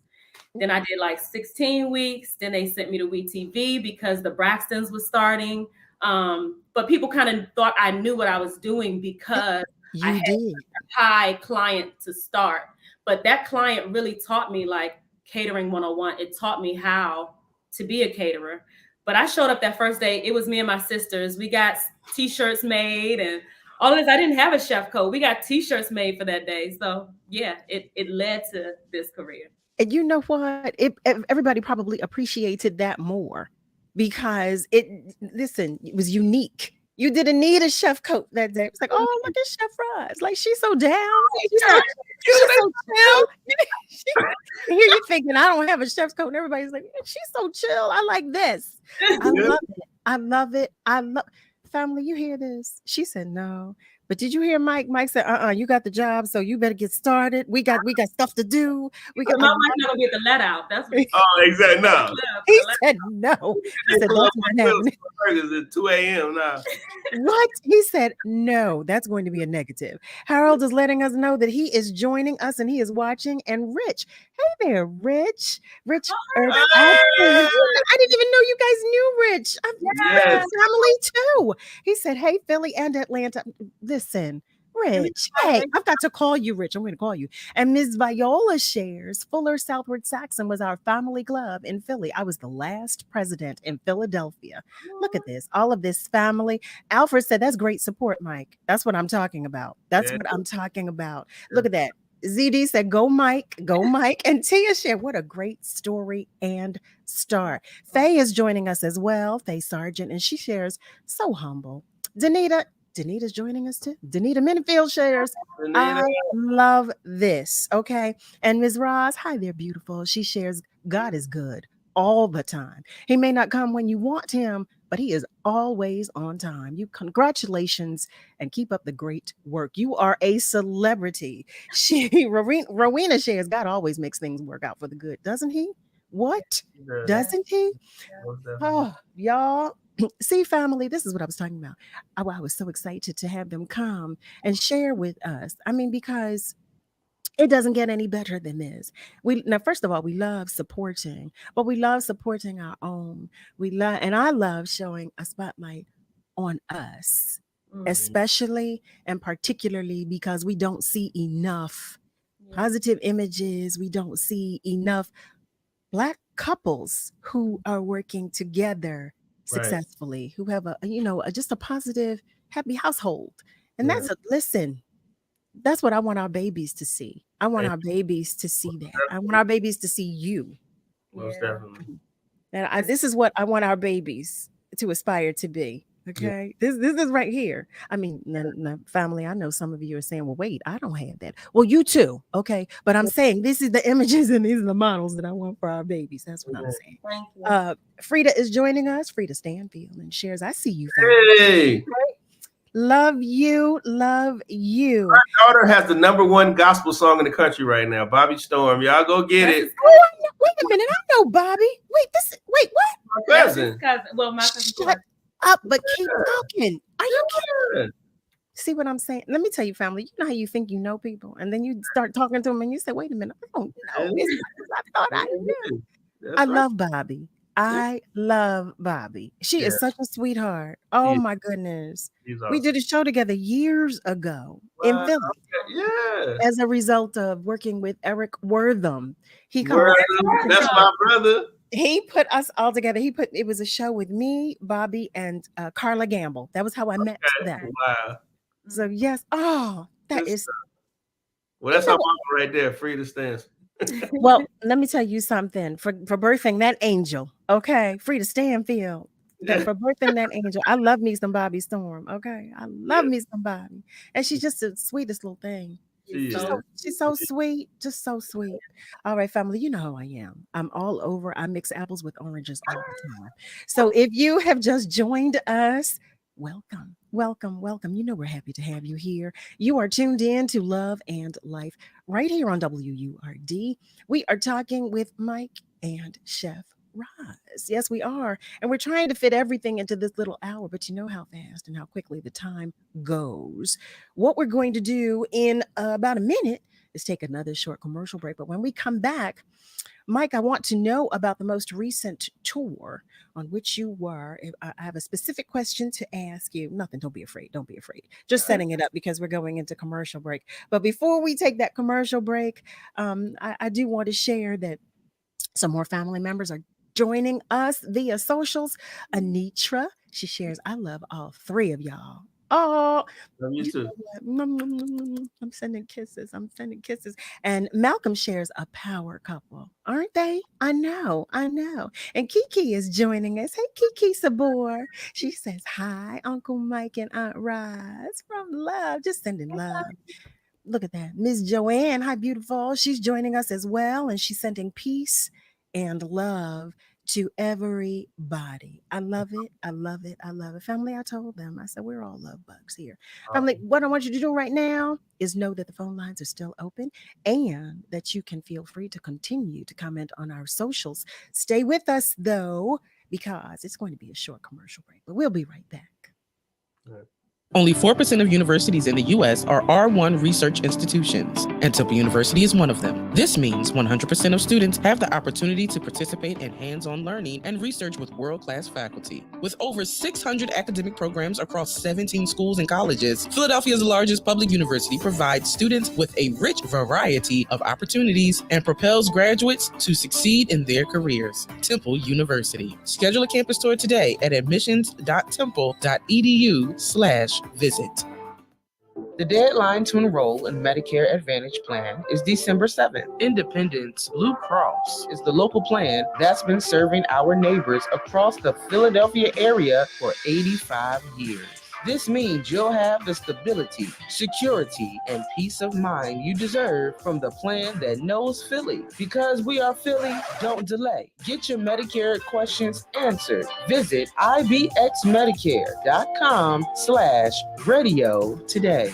Then I did like 16 weeks. Then they sent me to WeTV because the Braxtons was starting. But people kind of thought I knew what I was doing because I had a high client to start. But that client really taught me like catering 101. It taught me how to be a caterer. But I showed up that first day. It was me and my sisters. We got T-shirts made and all of this. I didn't have a chef coat. We got T-shirts made for that day. So yeah, it led to this career. And you know what? Everybody probably appreciated that more because it was unique. You didn't need a chef coat that day. It's like, oh, look at Chef Roz. Like, she's so down. She's so chill. Here you're thinking, I don't have a chef's coat. And everybody's like, she's so chill. I like this. I love it. I love it. Family, you hear this? She said, no, But did you hear Mike? Mike said, you got the job, so you better get started. We got stuff to do. We got my wife's not gonna get the let out. That's what oh, exactly. No. He said no. He said that's not happening. It's at 2 a.m. now. What? He said no. That's going to be a negative. Harold is letting us know that he is joining us and he is watching. And Rich, hey there, Rich. Rich, I didn't even know you guys knew Rich. I'm family too. He said, hey, Philly and Atlanta. Listen, Rich, hey, I've got to call you Rich. I'm going to call you. And Ms. Viola shares, Fuller Southward Saxon was our family club in Philly. I was the last president in Philadelphia. Look at this, all of this family. Alfred said, that's great support, Mike. That's what I'm talking about. That's what I'm talking about. Look at that. ZD said, go Mike, go Mike. And Tia shared, what a great story and star. Faye is joining us as well, Faye Sargent, and she shares, so humble. Danita's joining us too. Danita Minifield shares, I love this. Okay. And Ms. Roz, hi there, beautiful. She shares, God is good all the time. He may not come when you want him, but he is always on time. You congratulations and keep up the great work. You are a celebrity. Rowena shares, God always makes things work out for the good, doesn't he? What? Doesn't he? Oh, y'all. See, family, this is what I was talking about. I was so excited to have them come and share with us. I mean, because it doesn't get any better than this. First of all, we love supporting, but we love supporting our own. And I love showing a spotlight on us, especially and particularly because we don't see enough positive images. We don't see enough Black couples who are working together successfully, who have just a positive, happy household. And listen, that's what I want our babies to see. I want our babies to see that. I want our babies to see you. Most definitely. And this is what I want our babies to aspire to be. Okay. This is right here. I mean, family, I know some of you are saying, well, wait, I don't have that. Well, you too. Okay. But I'm saying this is the images and these are the models that I want for our babies. That's what I'm saying. Thank you. Frida is joining us. Frida Stanfield and shares. I see you. Hey. Love you. Love you. My daughter has the #1 gospel song in the country right now. Bobby Storm. Y'all go get it. Wait a minute. I know Bobby. Wait, what? My cousin. Well, my cousin. Shut up, but keep talking. Are you kidding? See what I'm saying? Let me tell you, family, you know how you think you know people, and then you start talking to them and you say, wait a minute, I don't know. I thought I knew. I love Bobby. I love Bobby. She is such a sweetheart. Oh my goodness. Awesome. We did a show together years ago in Philly. Yeah. As a result of working with Eric Wortham. That's my brother. He put us all together. It was a show with me, Bobby, and Carla Gamble. That was how I met them. Wow. So yes. Oh, that is. Well, that's our mama right there, Frida Stance. Well, let me tell you something. For birthing that angel, okay, Frida Stanfield. For birthing that angel, I love me some Bobby Storm. Okay, I love me some Bobby, and she's just the sweetest little thing. She's so sweet, just so sweet. All right, family, you know how I am. I'm all over. I mix apples with oranges all the time. So if you have just joined us, welcome. You know we're happy to have you here. You are tuned in to Love and Life right here on WURD. We are talking with Mike and Chef Roz. Yes, we are. And we're trying to fit everything into this little hour, but you know how fast and how quickly the time goes. What we're going to do in about a minute is take another short commercial break. But when we come back, Mike, I want to know about the most recent tour on which you were. I have a specific question to ask you. Nothing, don't be afraid. Don't be afraid. Just setting it up because we're going into commercial break. But before we take that commercial break, I do want to share that some more family members are joining us via socials. Anitra, she shares, I love all three of y'all. Oh, love you too. I'm sending kisses. And Malcolm shares a power couple, aren't they? I know. And Kiki is joining us. Hey, Kiki Sabour. She says, hi, Uncle Mike and Aunt Roz from love. Just sending love. Look at that. Ms. Joanne, hi, beautiful. She's joining us as well. And she's sending peace and love to everybody. I love it. I love it. I love it. Family, I told them, I said, we're all love bugs here. Family, what I want you to do right now is know that the phone lines are still open and that you can feel free to continue to comment on our socials. Stay with us, though, because it's going to be a short commercial break, but we'll be right back. Only 4% of universities in the U.S. are R1 research institutions, and Temple University is one of them. This means 100% of students have the opportunity to participate in hands-on learning and research with world-class faculty. With over 600 academic programs across 17 schools and colleges, Philadelphia's largest public university provides students with a rich variety of opportunities and propels graduates to succeed in their careers. Temple University. Schedule a campus tour today at admissions.temple.edu/visit. The deadline to enroll in Medicare Advantage plan is December 7th. Independence Blue Cross is the local plan that's been serving our neighbors across the Philadelphia area for 85 years. This means you'll have the stability, security, and peace of mind you deserve from the plan that knows Philly. Because we are Philly, don't delay. Get your Medicare questions answered. Visit ibxmedicare.com/radio today.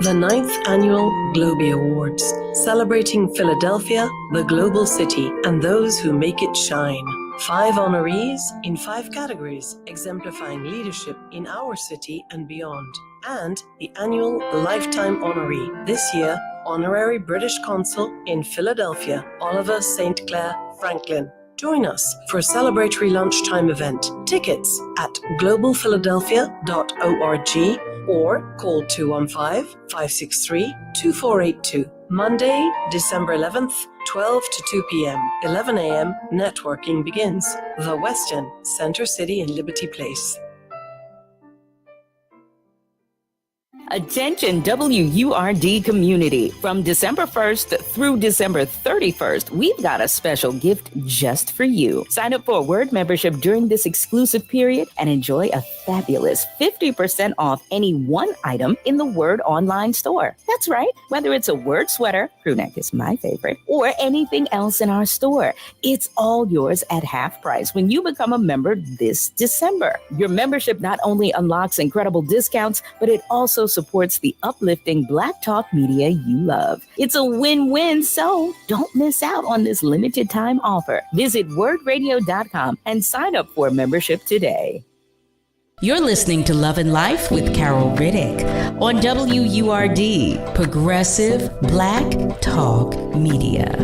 The 9th Annual Globee Awards, celebrating Philadelphia, the global city, and those who make it shine. 5 honorees in 5 categories, exemplifying leadership in our city and beyond. And the annual Lifetime Honoree. This year, Honorary British Consul in Philadelphia, Oliver St. Clair Franklin. Join us for a celebratory lunchtime event. Tickets at globalphiladelphia.org or call 215-563-2482. Monday, December 11th, 12 to 2 p.m., 11 a.m., networking begins. The Westin, Center City in Liberty Place. Attention WURD community. From December 1st through December 31st, we've got a special gift just for you. Sign up for a WURD membership during this exclusive period and enjoy a fabulous 50% off any one item in the WURD online store. That's right. Whether it's a WURD sweater, crew neck is my favorite, or anything else in our store, it's all yours at half price when you become a member this December. Your membership not only unlocks incredible discounts, but it also supports the uplifting Black Talk media you love. It's a win-win, so don't miss out on this limited time offer. Visit wordradio.com and sign up for a membership today. You're listening to Love and Life with Carol Riddick on WURD, Progressive Black Talk Media.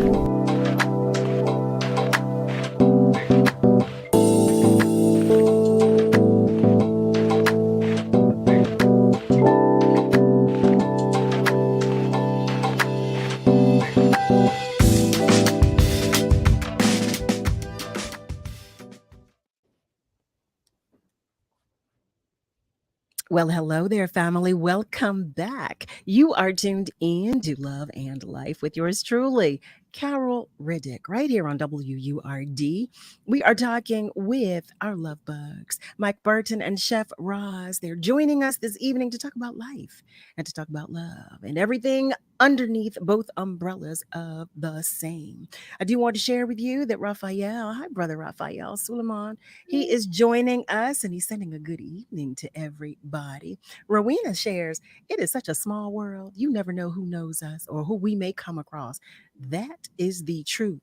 Well, hello there, family. Welcome back. You are tuned in to Love and Life with yours truly, Carol Riddick, right here on WURD. We are talking with our love bugs, Mike Burton and Chef Roz. They're joining us this evening to talk about life and to talk about love and everything underneath both umbrellas of the same. I do want to share with you that Raphael, hi, brother Raphael Suleiman, he is joining us and he's sending a good evening to everybody. Rowena shares, it is such a small world. You never know who knows us or who we may come across. That is the truth.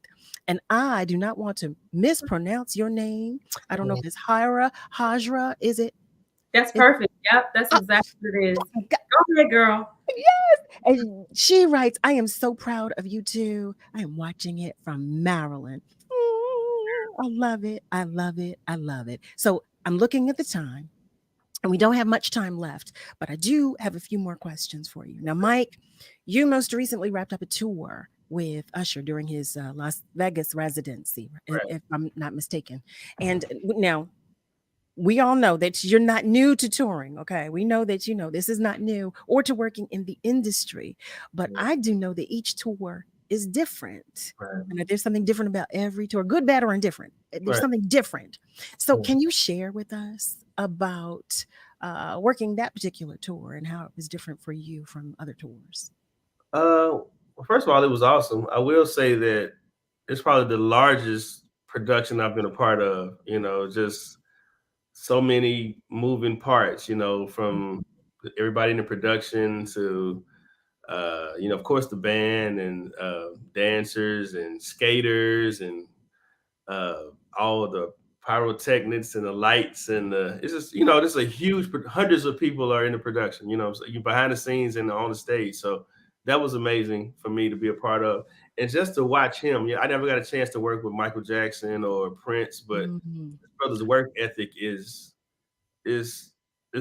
And I do not want to mispronounce your name. I don't know if it's Hajra, is it? That's perfect. Yep, that's exactly what it is. Go ahead, girl. Yes. And she writes, I am so proud of you too. I am watching it from Maryland. I love it. I love it. I love it. So I'm looking at the time and we don't have much time left, but I do have a few more questions for you. Now, Mike, you most recently wrapped up a tour with Usher during his Las Vegas residency, right, if I'm not mistaken. And now we all know that you're not new to touring. Okay. We know that, this is not new or to working in the industry, but I do know that each tour is different. Right. And there's something different about every tour, good, bad, or indifferent. There's something different. So can you share with us about working that particular tour and how it was different for you from other tours? Well, first of all, it was awesome. I will say that it's probably the largest production I've been a part of. You know, just so many moving parts. You know, from everybody in the production to you know, of course, the band and dancers and skaters and all the pyrotechnics and the lights and it's just, you know, this is a huge, hundreds of people are in the production, you know, so you behind the scenes and on the stage. So that was amazing for me to be a part of. And just to watch him, I never got a chance to work with Michael Jackson or Prince, but his brother's work ethic is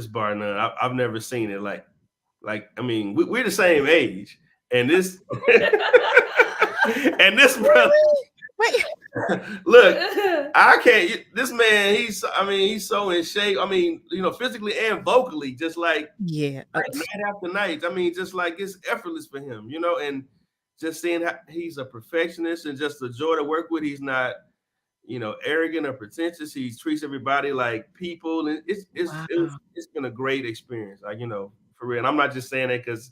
bar none. I've never seen it like I mean, we're the same age, and this and this brother. Look, I can't. This man, he's so in shape. I mean, you know, physically and vocally, just like night after night. I mean, just like it's effortless for him, you know. And just seeing how he's a perfectionist and just a joy to work with. He's not, you know, arrogant or pretentious. He treats everybody like people, and it's been a great experience. Like, you know, for real. And I'm not just saying that because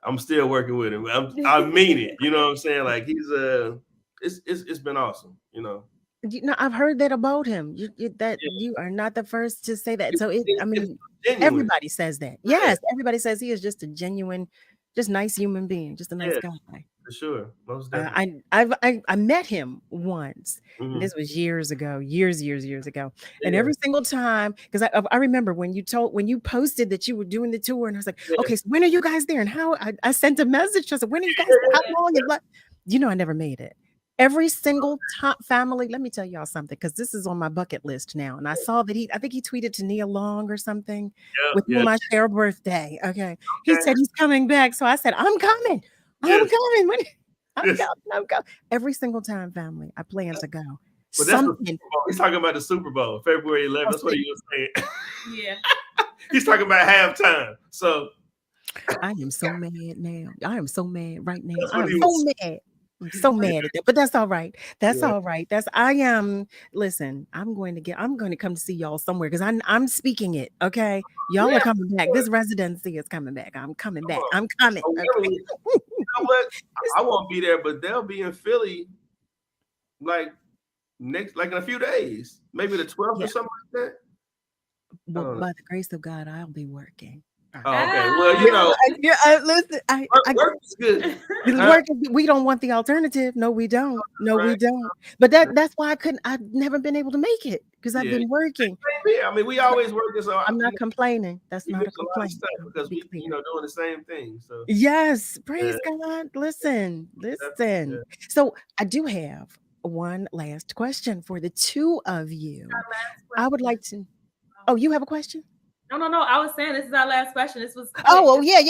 I'm still working with him. I mean it. You know what I'm saying? Like he's it's been awesome, you know. You know, I've heard that about him. You are not the first to say that. So everybody says that. Yes, everybody says he is just a genuine, just nice human being, just a nice guy. For sure, most definitely. I met him once. And this was years ago, years ago. And every single time, because I remember when you posted that you were doing the tour, and I was like, okay, so when are you guys there? And how I sent a message. I said, when are you guys there? How long? And you know, I never made it. Every single top family, let me tell y'all something, because this is on my bucket list now. And I saw that I think he tweeted to Nia Long or something with whom I share a birthday. Okay. He said he's coming back. So I said, I'm coming. I'm coming. I'm coming. Every single time, family, I plan to go. But that's he's talking about the Super Bowl, February 11th. That's what he was saying. Yeah. He's talking about halftime. So I am so mad now. I am so mad right now. I'm so mad. I'm so mad at that, but that's all right. That's all right. Listen, I'm going to come to see y'all somewhere because I'm speaking it. Okay. Y'all are coming back. This residency is coming back. I'm coming back. I'm coming. Okay. You know what? I won't be there, but they'll be in Philly like in a few days, maybe the 12th or something like that. Well, by the grace of God, I'll be working. Oh, okay. Well, you know, listen, work is good. We don't want the alternative. No, we don't. We don't. But that's why I've never been able to make it because I've been working. Yeah, I mean, we always work this. So I'm not complaining. That's not a complaint because we, you know, doing the same thing. So yes, praise God. Listen. So I do have one last question for the two of you. I would like to. Oh, you have a question? No. I was saying this is our last question. This was. Oh yeah.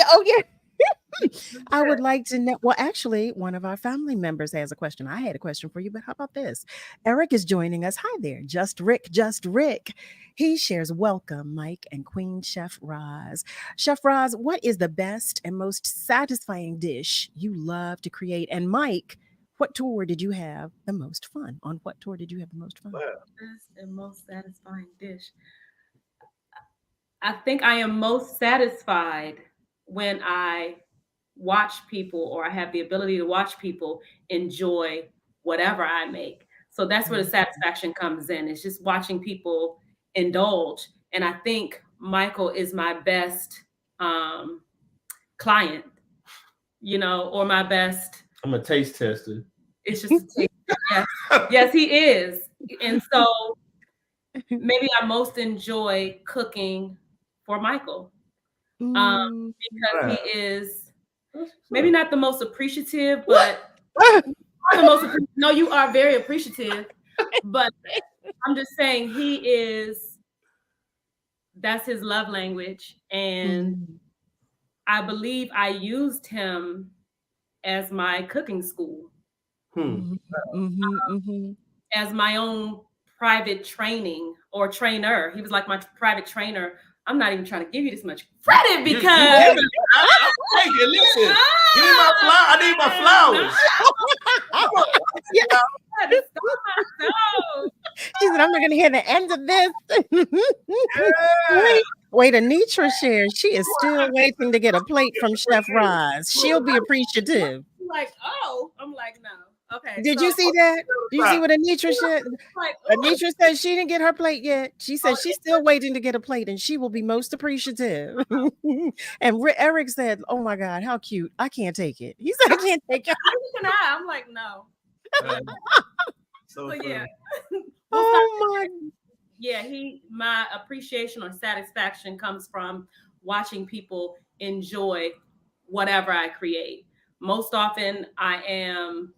I would like to know. Well, actually, one of our family members has a question. I had a question for you, but how about this? Eric is joining us. Hi there, Just Rick. He shares welcome, Mike and Queen Chef Roz. Chef Roz, what is the best and most satisfying dish you love to create? And Mike, what tour did you have the most fun? On what tour did you have the most fun? Best and most satisfying dish. I think I am most satisfied when I watch people, or I have the ability to watch people enjoy whatever I make. So that's where the satisfaction comes in. It's just watching people indulge. And I think Michael is my best client, you know, or my best. I'm a taste tester. It's just a taste. Yes, he is. And so maybe I most enjoy cooking for Michael because he is maybe not the most appreciative, but no, you are very appreciative, but I'm just saying that's his love language. And I believe I used him as my cooking school, as my own private training or trainer. He was like my private trainer. I'm not even trying to give you this much credit because listen, give me my flower. I need my flowers. She said, I'm not going to hear the end of this. Wait, Anitra shares. She is still waiting to get a plate from Chef Roz. She'll be appreciative. Like, oh, I'm like, no. Okay. Did you see that? Did you see what Anitra said? Like, Anitra said she didn't get her plate yet. She said she's still waiting to get a plate, and she will be most appreciative. And Eric said, "Oh my God, how cute! I can't take it." He said, "I can't take it." I'm like, no. So yeah. Oh my. Yeah, my appreciation or satisfaction comes from watching people enjoy whatever I create. Most often I am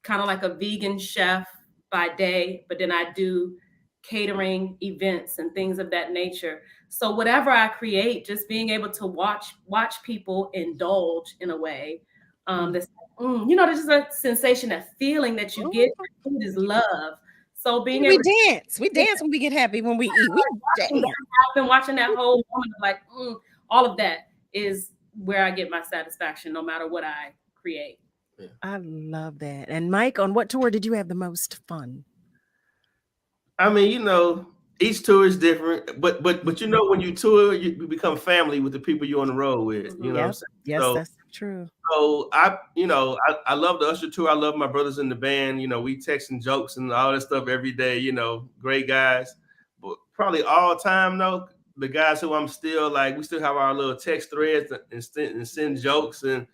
kind of like a vegan chef by day, but then I do catering events and things of that nature. So whatever I create, just being able to watch people indulge in a way, that's there's just a sensation, that feeling that you get. Food is love. So being able we dance when we get happy, when we eat. We dance. I've been watching that whole moment of like, all of that is where I get my satisfaction, no matter what I create. Yeah. I love that. And Mike, on what tour did you have the most fun? I mean, each tour is different, but when you tour, you become family with the people you're on the road with. You know what I'm saying? Yes, so, that's true. So I love the Usher tour. I love my brothers in the band. We texting jokes and all that stuff every day. Great guys. But probably all time though, the guys who I'm still like, we still have our little text threads and send jokes, and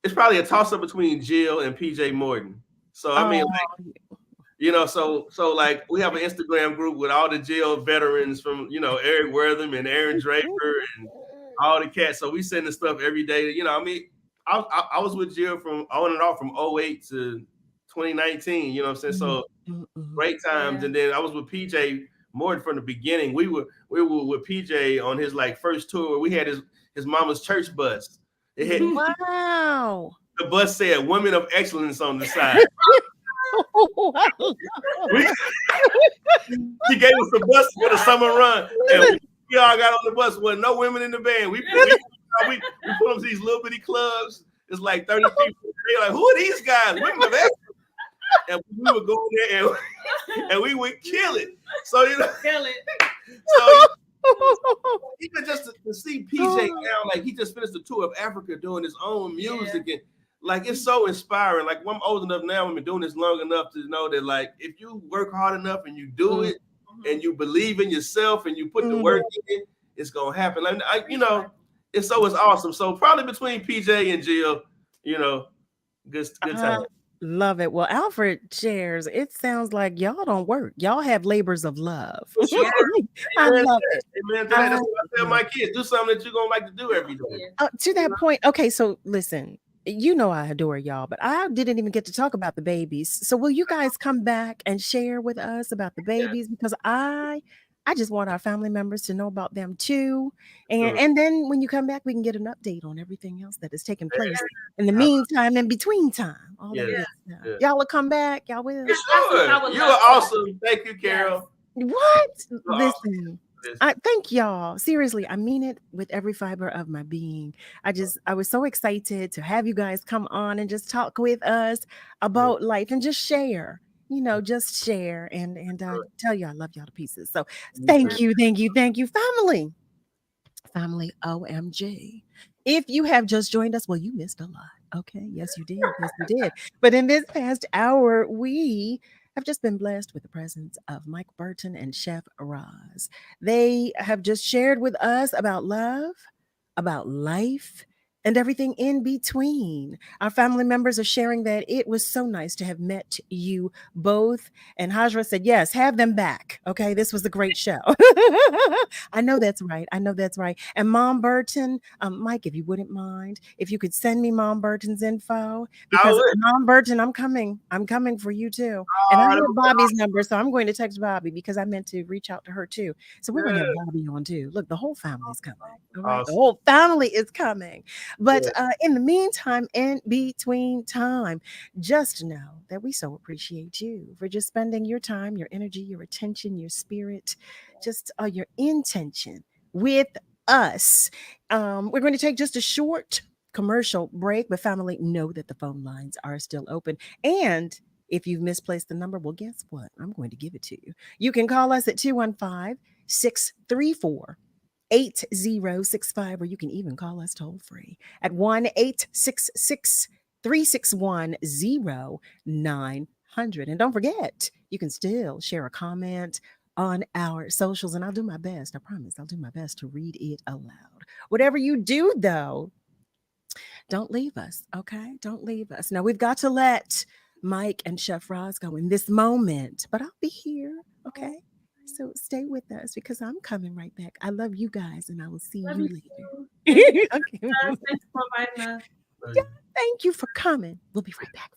it's probably a toss up between Jill and PJ Morton. So I mean, so like we have an Instagram group with all the Jill veterans from Eric Wortham and Aaron Draper and all the cats. So we send the stuff every day. I was with Jill from on and off from 2008 to 2019. You know what I'm saying? So great times. And then I was with PJ Morton from the beginning. We were with PJ on his like first tour. We had his mama's church bus. Wow. The bus said "Women of Excellence" on the side. He gave us the bus for the summer run, and we all got on the bus with no women in the band. We put them to these little bitty clubs. It's like 30 people. They're like, "Who are these guys? Women of Excellence." And we would go there and we would kill it. So kill it. So even just to see PJ now, like he just finished the tour of Africa doing his own music, and like it's so inspiring. Like I'm old enough now, I've been doing this long enough to know that like if you work hard enough and you do it and you believe in yourself and you put the work in, it's gonna happen. Like it's awesome. So probably between PJ and Jill, good time. Love it. Well, Alfred shares, it sounds like y'all don't work. Y'all have labors of love. Sure. I love it. Amen. That's what I tell my kids. Do something that you're going to like to do every day. To that point, okay, so listen, I adore y'all, but I didn't even get to talk about the babies. So will you guys come back and share with us about the babies? Because I just want our family members to know about them too. And then when you come back, we can get an update on everything else that is taking place in the meantime, in between time. Y'all will come back. Y'all will. Sure. You are awesome. Thank you, Carol. What? Listen. Thank y'all. Seriously, I mean it with every fiber of my being. I was so excited to have you guys come on and just talk with us about life and just share. Just share and tell you I love y'all to pieces. So thank you, family. Family, OMG. If you have just joined us, well, you missed a lot. Okay, yes, you did. Yes, you did. But in this past hour, we have just been blessed with the presence of Mike Burton and Chef Roz. They have just shared with us about love, about life, and everything in between. Our family members are sharing that it was so nice to have met you both. And Hajra said, yes, have them back. Okay, this was a great show. I know that's right. And Mom Burton, Mike, if you wouldn't mind, if you could send me Mom Burton's info, because Mom Burton, I'm coming for you too. And I have Bobby's number, so I'm going to text Bobby because I meant to reach out to her too. So we're going to have Bobby on too. Look, the whole family's coming. All right? The whole family is coming. But in the meantime, in between time, just know that we so appreciate you for just spending your time, your energy, your attention, your spirit, just your intention with us. We're going to take just a short commercial break, but family, know that the phone lines are still open. And if you've misplaced the number, well, guess what? I'm going to give it to you. You can call us at 215-634 8065, or you can even call us toll free at 1-866 361-0900. And don't forget, you can still share a comment on our socials, and I'll do my best. I promise I'll do my best to read it aloud. Whatever you do, though, don't leave us, okay? Don't leave us. Now, we've got to let Mike and Chef Roz go in this moment, but I'll be here, okay? So stay with us because I'm coming right back. I love you guys, and I will see you later. Okay. Thanks for inviting us. Yeah, thank you for coming. We'll be right back.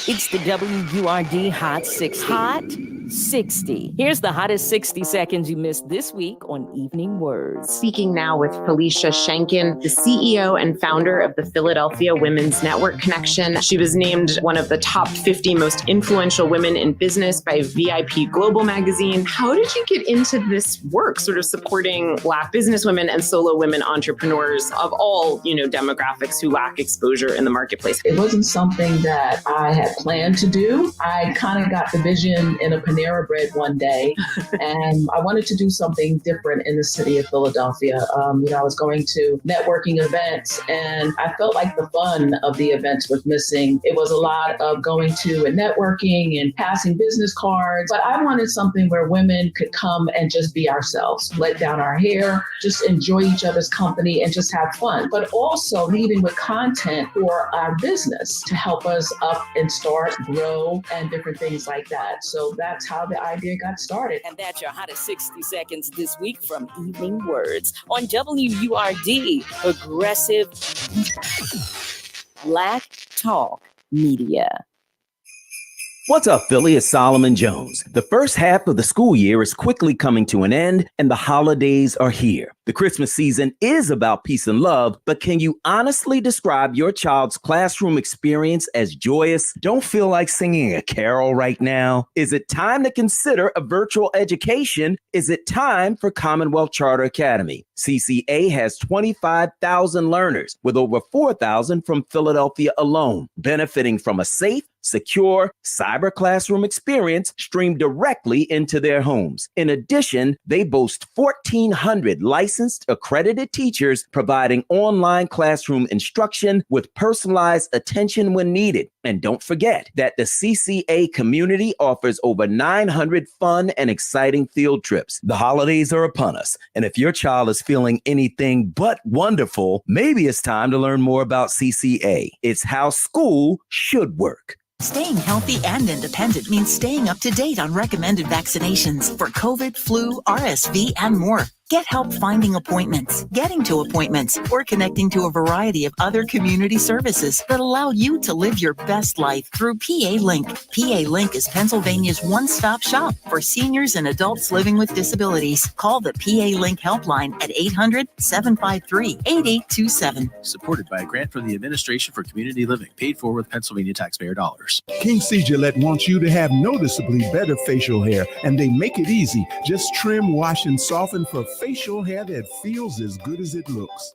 It's the WURD Hot 60. Hot 60. Here's the hottest 60 seconds you missed this week on Evening Words. Speaking now with Felicia Schenken, the CEO and founder of the Philadelphia Women's Network Connection. She was named one of the top 50 most influential women in business by VIP Global magazine. How did you get into this work, sort of supporting Black businesswomen and solo women entrepreneurs of all, demographics who lack exposure in the marketplace? It wasn't something that I had planned to do. I kind of got the vision in a Panera Bread one day, and I wanted to do something different in the city of Philadelphia. I was going to networking events, and I felt like the fun of the events was missing. It was a lot of going to and networking and passing business cards, but I wanted something where women could come and just be ourselves, let down our hair, just enjoy each other's company and just have fun, but also leading with content for our business to help us up and start, grow, and different things like that. So that's how the idea got started. And that's your hottest 60 seconds this week from Evening Words on WURD, Progressive Black Talk Media. What's up, Philly? It's Solomon Jones. The first half of the school year is quickly coming to an end, and the holidays are here. The Christmas season is about peace and love, but can you honestly describe your child's classroom experience as joyous? Don't feel like singing a carol right now? Is it time to consider a virtual education? Is it time for Commonwealth Charter Academy? CCA has 25,000 learners, with over 4,000 from Philadelphia alone, benefiting from a safe, secure cyber classroom experience streamed directly into their homes. In addition, they boast 1,400 licensed accredited teachers providing online classroom instruction with personalized attention when needed. And don't forget that the CCA community offers over 900 fun and exciting field trips. The holidays are upon us, and if your child is feeling anything but wonderful, maybe it's time to learn more about CCA. It's how school should work. Staying healthy and independent means staying up to date on recommended vaccinations for COVID, flu, RSV, and more. Get help finding appointments, getting to appointments, or connecting to a variety of other community services that allow you to live your best life through PA Link. PA Link is Pennsylvania's one-stop shop for seniors and adults living with disabilities. Call the PA Link helpline at 800-753-8827. Supported by a grant from the Administration for Community Living, paid for with Pennsylvania taxpayer dollars. King C. Gillette wants you to have noticeably better facial hair, and they make it easy. Just trim, wash, and soften for facial hair that feels as good as it looks.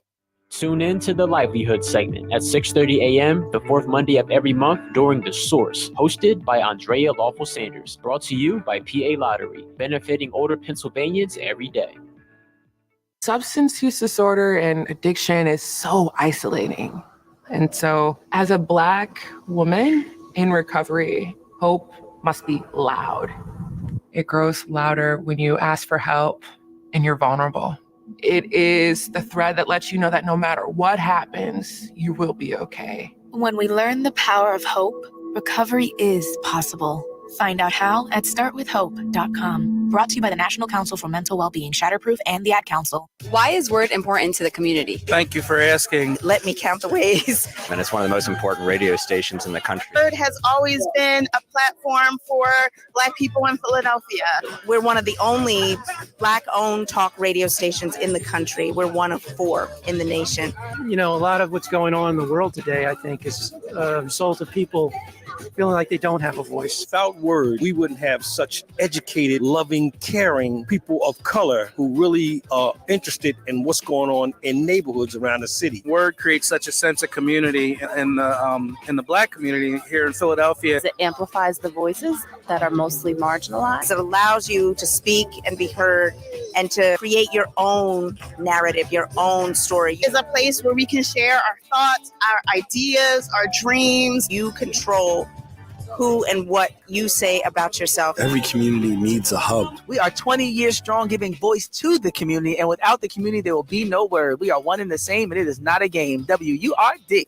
Tune in to the Livelihood segment at 6:30 a.m. the fourth Monday of every month during The Source, hosted by Andrea Lawful Sanders, brought to you by PA Lottery, benefiting older Pennsylvanians every day. Substance use disorder and addiction is so isolating. And so as a Black woman in recovery, hope must be loud. It grows louder when you ask for help and you're vulnerable. It is the thread that lets you know that no matter what happens, you will be okay. When we learn the power of hope, recovery is possible. Find out how at startwithhope.com. Brought to you by the National Council for Mental Wellbeing, Shatterproof, and the Ad Council. Why is WURD important to the community? Thank you for asking. Let me count the ways. And it's one of the most important radio stations in the country. WURD has always been a platform for Black people in Philadelphia. We're one of the only Black-owned talk radio stations in the country. We're one of 4 in the nation. A lot of what's going on in the world today, I think, is a result of people feeling like they don't have a voice. Without WURD, we wouldn't have such educated, loving, caring people of color who really are interested in what's going on in neighborhoods around the city. WURD creates such a sense of community in the Black community here in Philadelphia. It amplifies the voices that are mostly marginalized. It allows you to speak and be heard and to create your own narrative, your own story. It's a place where we can share our thoughts, our ideas, our dreams. You control who and what you say about yourself. Every community needs a hub. We are 20 years strong, giving voice to the community, and without the community, there will be no word. We are one and the same, and it is not a game. WURD.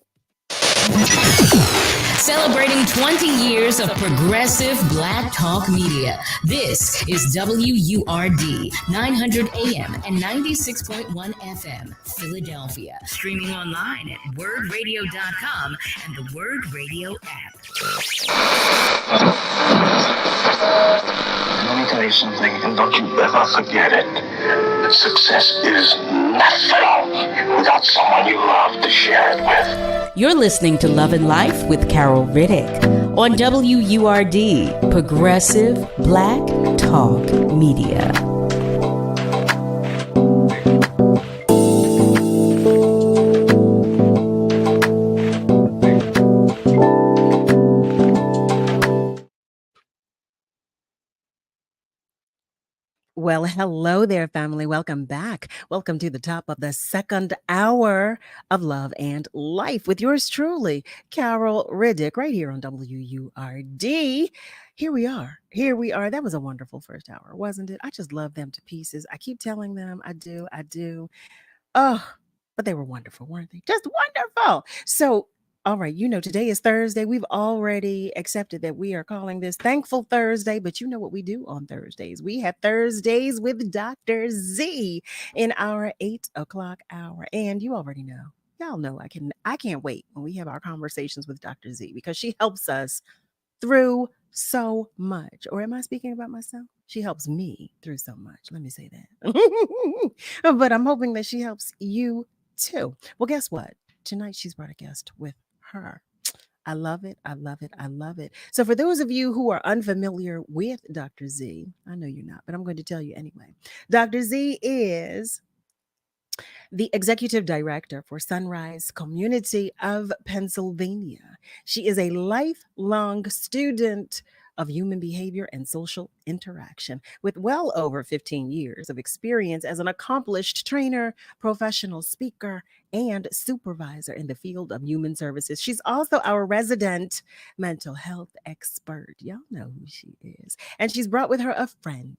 Celebrating 20 years of progressive Black Talk media. This is WURD, 900 AM and 96.1 FM, Philadelphia. Streaming online at WURDradio.com and the WURD Radio app. Let me tell you something, and don't you ever forget it. That success is nothing without someone you love to share it with. You're listening to Love and Life with Carol Riddick on WURD, Progressive Black Talk Media. Well, hello there, family. Welcome back. Welcome to the top of the second hour of Love and Life with yours truly, Carol Riddick, right here on WURD. Here we are. Here we are. That was a wonderful first hour, wasn't it? I just love them to pieces. I keep telling them I do. Oh, but they were wonderful, weren't they? Just wonderful. So, all right, today is Thursday. We've already accepted that we are calling this Thankful Thursday, but you know what we do on Thursdays. We have Thursdays with Dr. Z in our 8 o'clock hour. And you already know, y'all know I can't wait when we have our conversations with Dr. Z because she helps us through so much. Or am I speaking about myself? She helps me through so much. Let me say that. But I'm hoping that she helps you too. Well, guess what? Tonight she's brought a guest with her. I love it. I love it. I love it. So for those of you who are unfamiliar with Dr. Z, I know you're not, but I'm going to tell you anyway. Dr. Z is the executive director for Sunrise Community of Pennsylvania. She is a lifelong student of human behavior and social interaction with well over 15 years of experience as an accomplished trainer, professional speaker, and supervisor in the field of human services. She's also our resident mental health expert. Y'all know who she is. And she's brought with her a friend,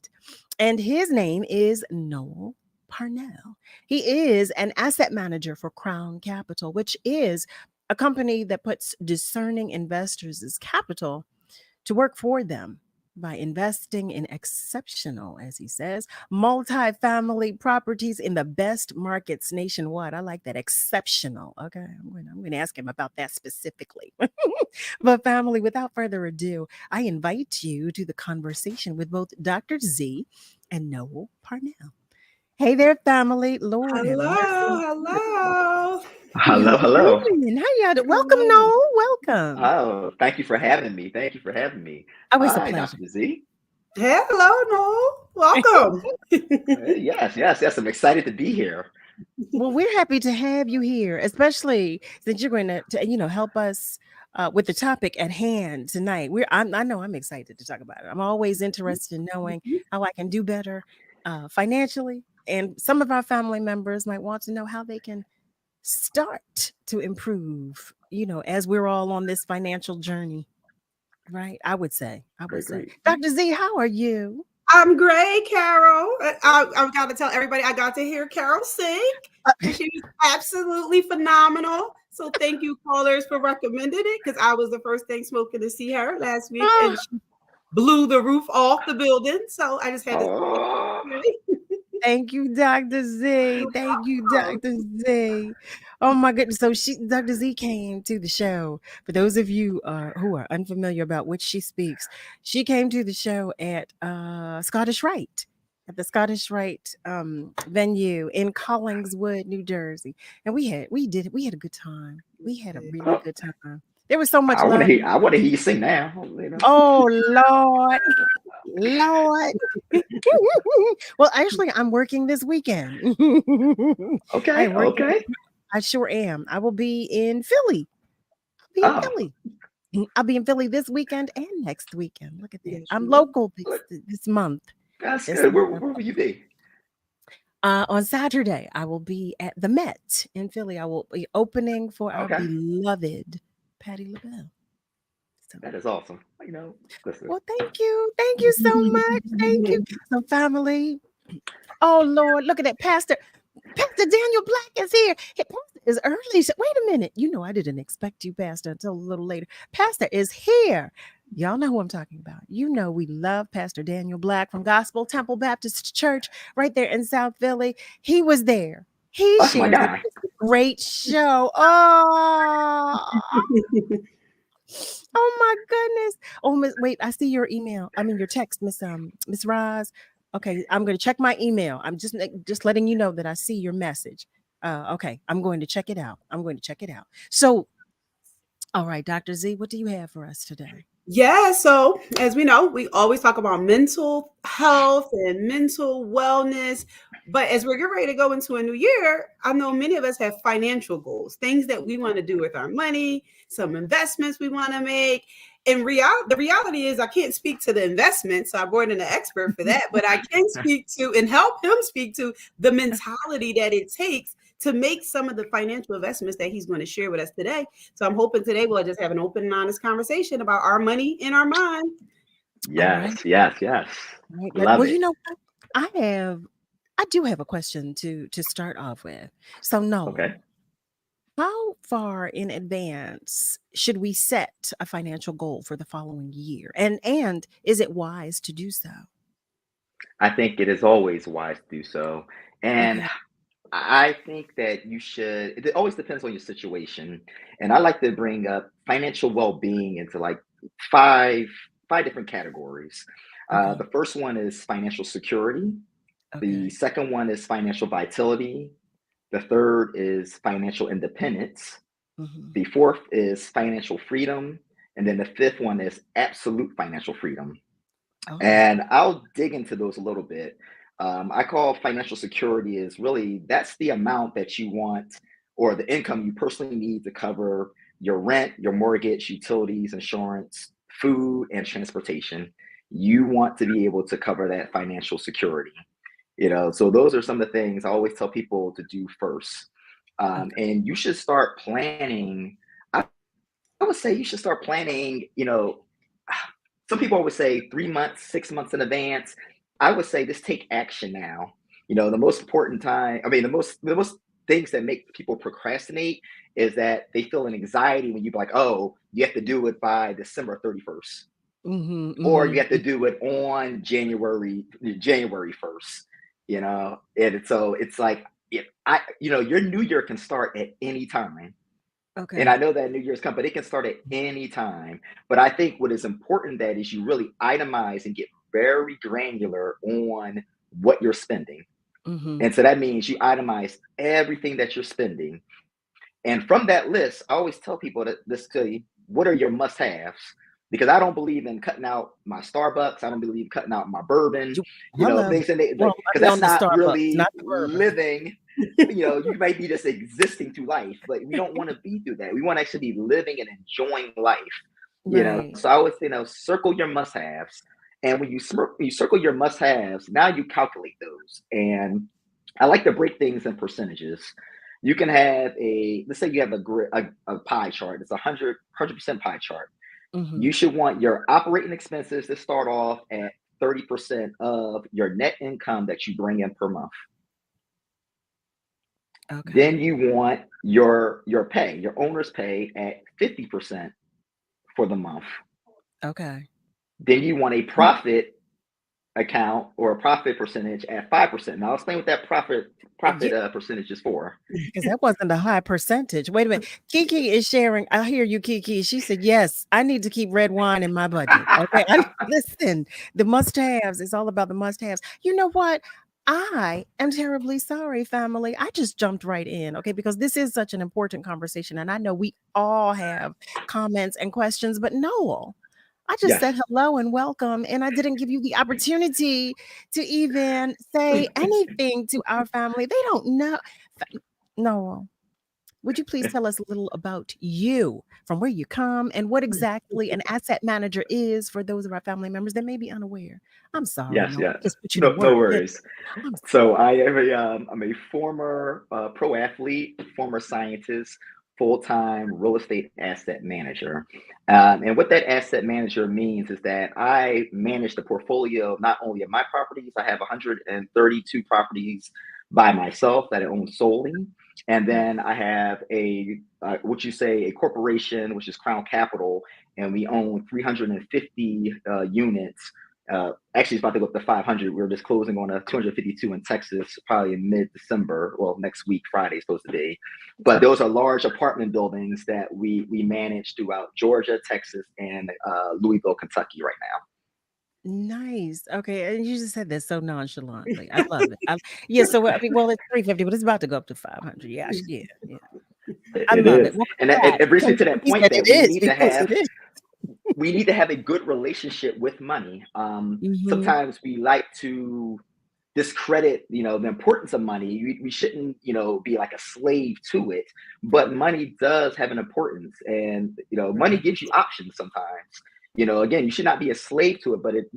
and his name is Noel Parnell. He is an asset manager for Crown Capital, which is a company that puts discerning investors' capital to work for them by investing in exceptional, as he says, multi-family properties in the best markets nationwide. I like that, exceptional. Okay, I'm going to ask him about that specifically. But family, without further ado, I invite you to the conversation with both Dr. Z and Noel Parnell. Hey there, family. Lord, hello. How y'all doing? Welcome, Noel. Welcome. Oh, thank you for having me. Always a pleasure. Dr. Z. Hello, Noel. Welcome. Yes. I'm excited to be here. Well, we're happy to have you here, especially since you're going to help us with the topic at hand tonight. I know I'm excited to talk about it. I'm always interested in knowing how I can do better financially, and some of our family members might want to know how they can start to improve, as we're all on this financial journey, right? I would say. Dr. Z, how are you? I'm great, Carol. I've got to tell everybody I got to hear Carol sing. She was absolutely phenomenal. So thank you, callers, for recommending it, because I was the first thing smoking to see her last week, and she blew the roof off the building. So I just had to. Thank you, Dr. Z. Thank you, Dr. Z. Oh my goodness. So Dr. Z came to the show. For those of you who are unfamiliar about which she speaks, she came to the show at Scottish Rite, at the Scottish Rite venue in Collingswood, New Jersey. And we had a good time. We had a really good time. There was so much love. I want to hear you sing now. Oh, Lord. Well, actually, I'm working this weekend. Okay. I sure am. I will be in Philly. I'll be in Philly this weekend and next weekend. Look at that. I'm local this month. That's good. Where will you be? On Saturday, I will be at the Met in Philly. I will be opening for our Okay. beloved Patti LaBelle. That is awesome. Listen. Well, thank you. Thank you so much. Thank you. So, family. Oh, Lord, look at that. Pastor Daniel Black is here. Hey, Pastor is early. So, wait a minute. I didn't expect you, Pastor, until a little later. Pastor is here. Y'all know who I'm talking about. We love Pastor Daniel Black from Gospel Temple Baptist Church right there in South Philly. He was there. He That's my shares a guy. great show. Oh, oh my goodness. Oh, wait, I see your email. I mean, your text, Miss Roz. Okay, I'm going to check my email. I'm just letting you know that I see your message. Okay, I'm going to check it out. So, all right, Dr. Z, what do you have for us today? Yeah, so as we know, we always talk about mental health and mental wellness. But as we're getting ready to go into a new year, I know many of us have financial goals, things that we want to do with our money, some investments we want to make. And the reality is I can't speak to the investment, so I brought in an expert for that, but I can speak to and help him speak to the mentality that it takes to make some of the financial investments that he's going to share with us today. So I'm hoping today we'll just have an open and honest conversation about our money in our mind. Yes. Right. Love Well, it. I do have a question to start off with. So, Noel, Okay. how far in advance should we set a financial goal for the following year? And is it wise to do so? I think it is always wise to do so. And Okay. I think that you should, it always depends on your situation. And I like to bring up financial well-being into like five different categories. Okay. The first one is financial security. The Okay. second one is financial vitality. The third is financial independence. Mhm. The fourth is financial freedom. And then the fifth one is absolute financial freedom. Okay. And I'll dig into those a little bit. I call financial security is really that's the amount that you want or the income you personally need to cover your rent, your mortgage, utilities, insurance, food, and transportation. You want to be able to cover that financial security. So those are some of the things I always tell people to do first. And you should start planning. I would say you should start planning, some people always say 3 months, 6 months in advance. I would say just take action now. The most important time, I mean, the most things that make people procrastinate is that they feel an anxiety when you be like, oh, you have to do it by December 31st. Or you have to do it on January 1st, and so it's like your new year can start at any time. And I Okay. know that New Year's come, but it can start at any time. But I think what is important that is you really itemize and get very granular on what you're spending. Mhm. And so that means you itemize everything that you're spending. And from that list, I always tell people that this tell you what are your must-haves. Because I don't believe in cutting out my Starbucks. I don't believe cutting out my bourbon, Hello. things in there, Well, because maybe on that's the not Starbucks, really not the bourbon. living. You might be just existing through life, but we don't want to be through that. We want to actually be living and enjoying life. Right. So I always say, circle your must-haves, and when you circle your must-haves, now you calculate those. And I like to break things in percentages. You can have let's say you have a pie chart. It's 100% pie chart. Mhm. You should want your operating expenses to start off at 30% of your net income that you bring in per month. Okay. Then you want your pay, your owner's pay at 50% for the month. Okay. Then you want a profit account or a profit percentage at 5%. Now I'll explain what that profit percentage is for. Because that wasn't a high percentage. Wait a minute. Kiki is sharing. I hear you, Kiki. She said, yes, I need to keep red wine in my budget. Okay. Listen, the must-haves. It's all about the must-haves. You know what? I am terribly sorry, family. I just jumped right in, okay, because this is such an important conversation. And I know we all have comments and questions, but Noel, I just Yes. said hello and welcome, and I didn't give you the opportunity to even say anything to our family. They don't know. Noel, would you please tell us a little about you, from where you come, and what exactly an asset manager is for those of our family members that may be unaware? I'm sorry, Yes, no, yes. just put you to No, no work. worries. So I am I'm a former pro athlete, former scientist, full-time real estate asset manager. And what that asset manager means is that I manage the portfolio not only of my properties, I have 132 properties by myself that I own solely. And then I have a corporation, which is Crown Capital, and we own 350 units. Actually, it's about to go up to 500. We're just closing on a 252 in Texas, probably in mid-December. Well, next week, Friday is supposed to be. But those are large apartment buildings that we manage throughout Georgia, Texas, and Louisville, Kentucky right now. Nice. Okay, and you just said that so nonchalantly. I love it. Yeah. So I mean, well, it's 350, but it's about to go up to 500. Yeah, yeah. I It love is. it. Well, And it brings me to that he point said that we need to have a good relationship with money. Sometimes we like to discredit, the importance of money. We shouldn't, be like a slave to it, but money does have an importance, and money gives you options sometimes. Again, you should not be a slave to it, but it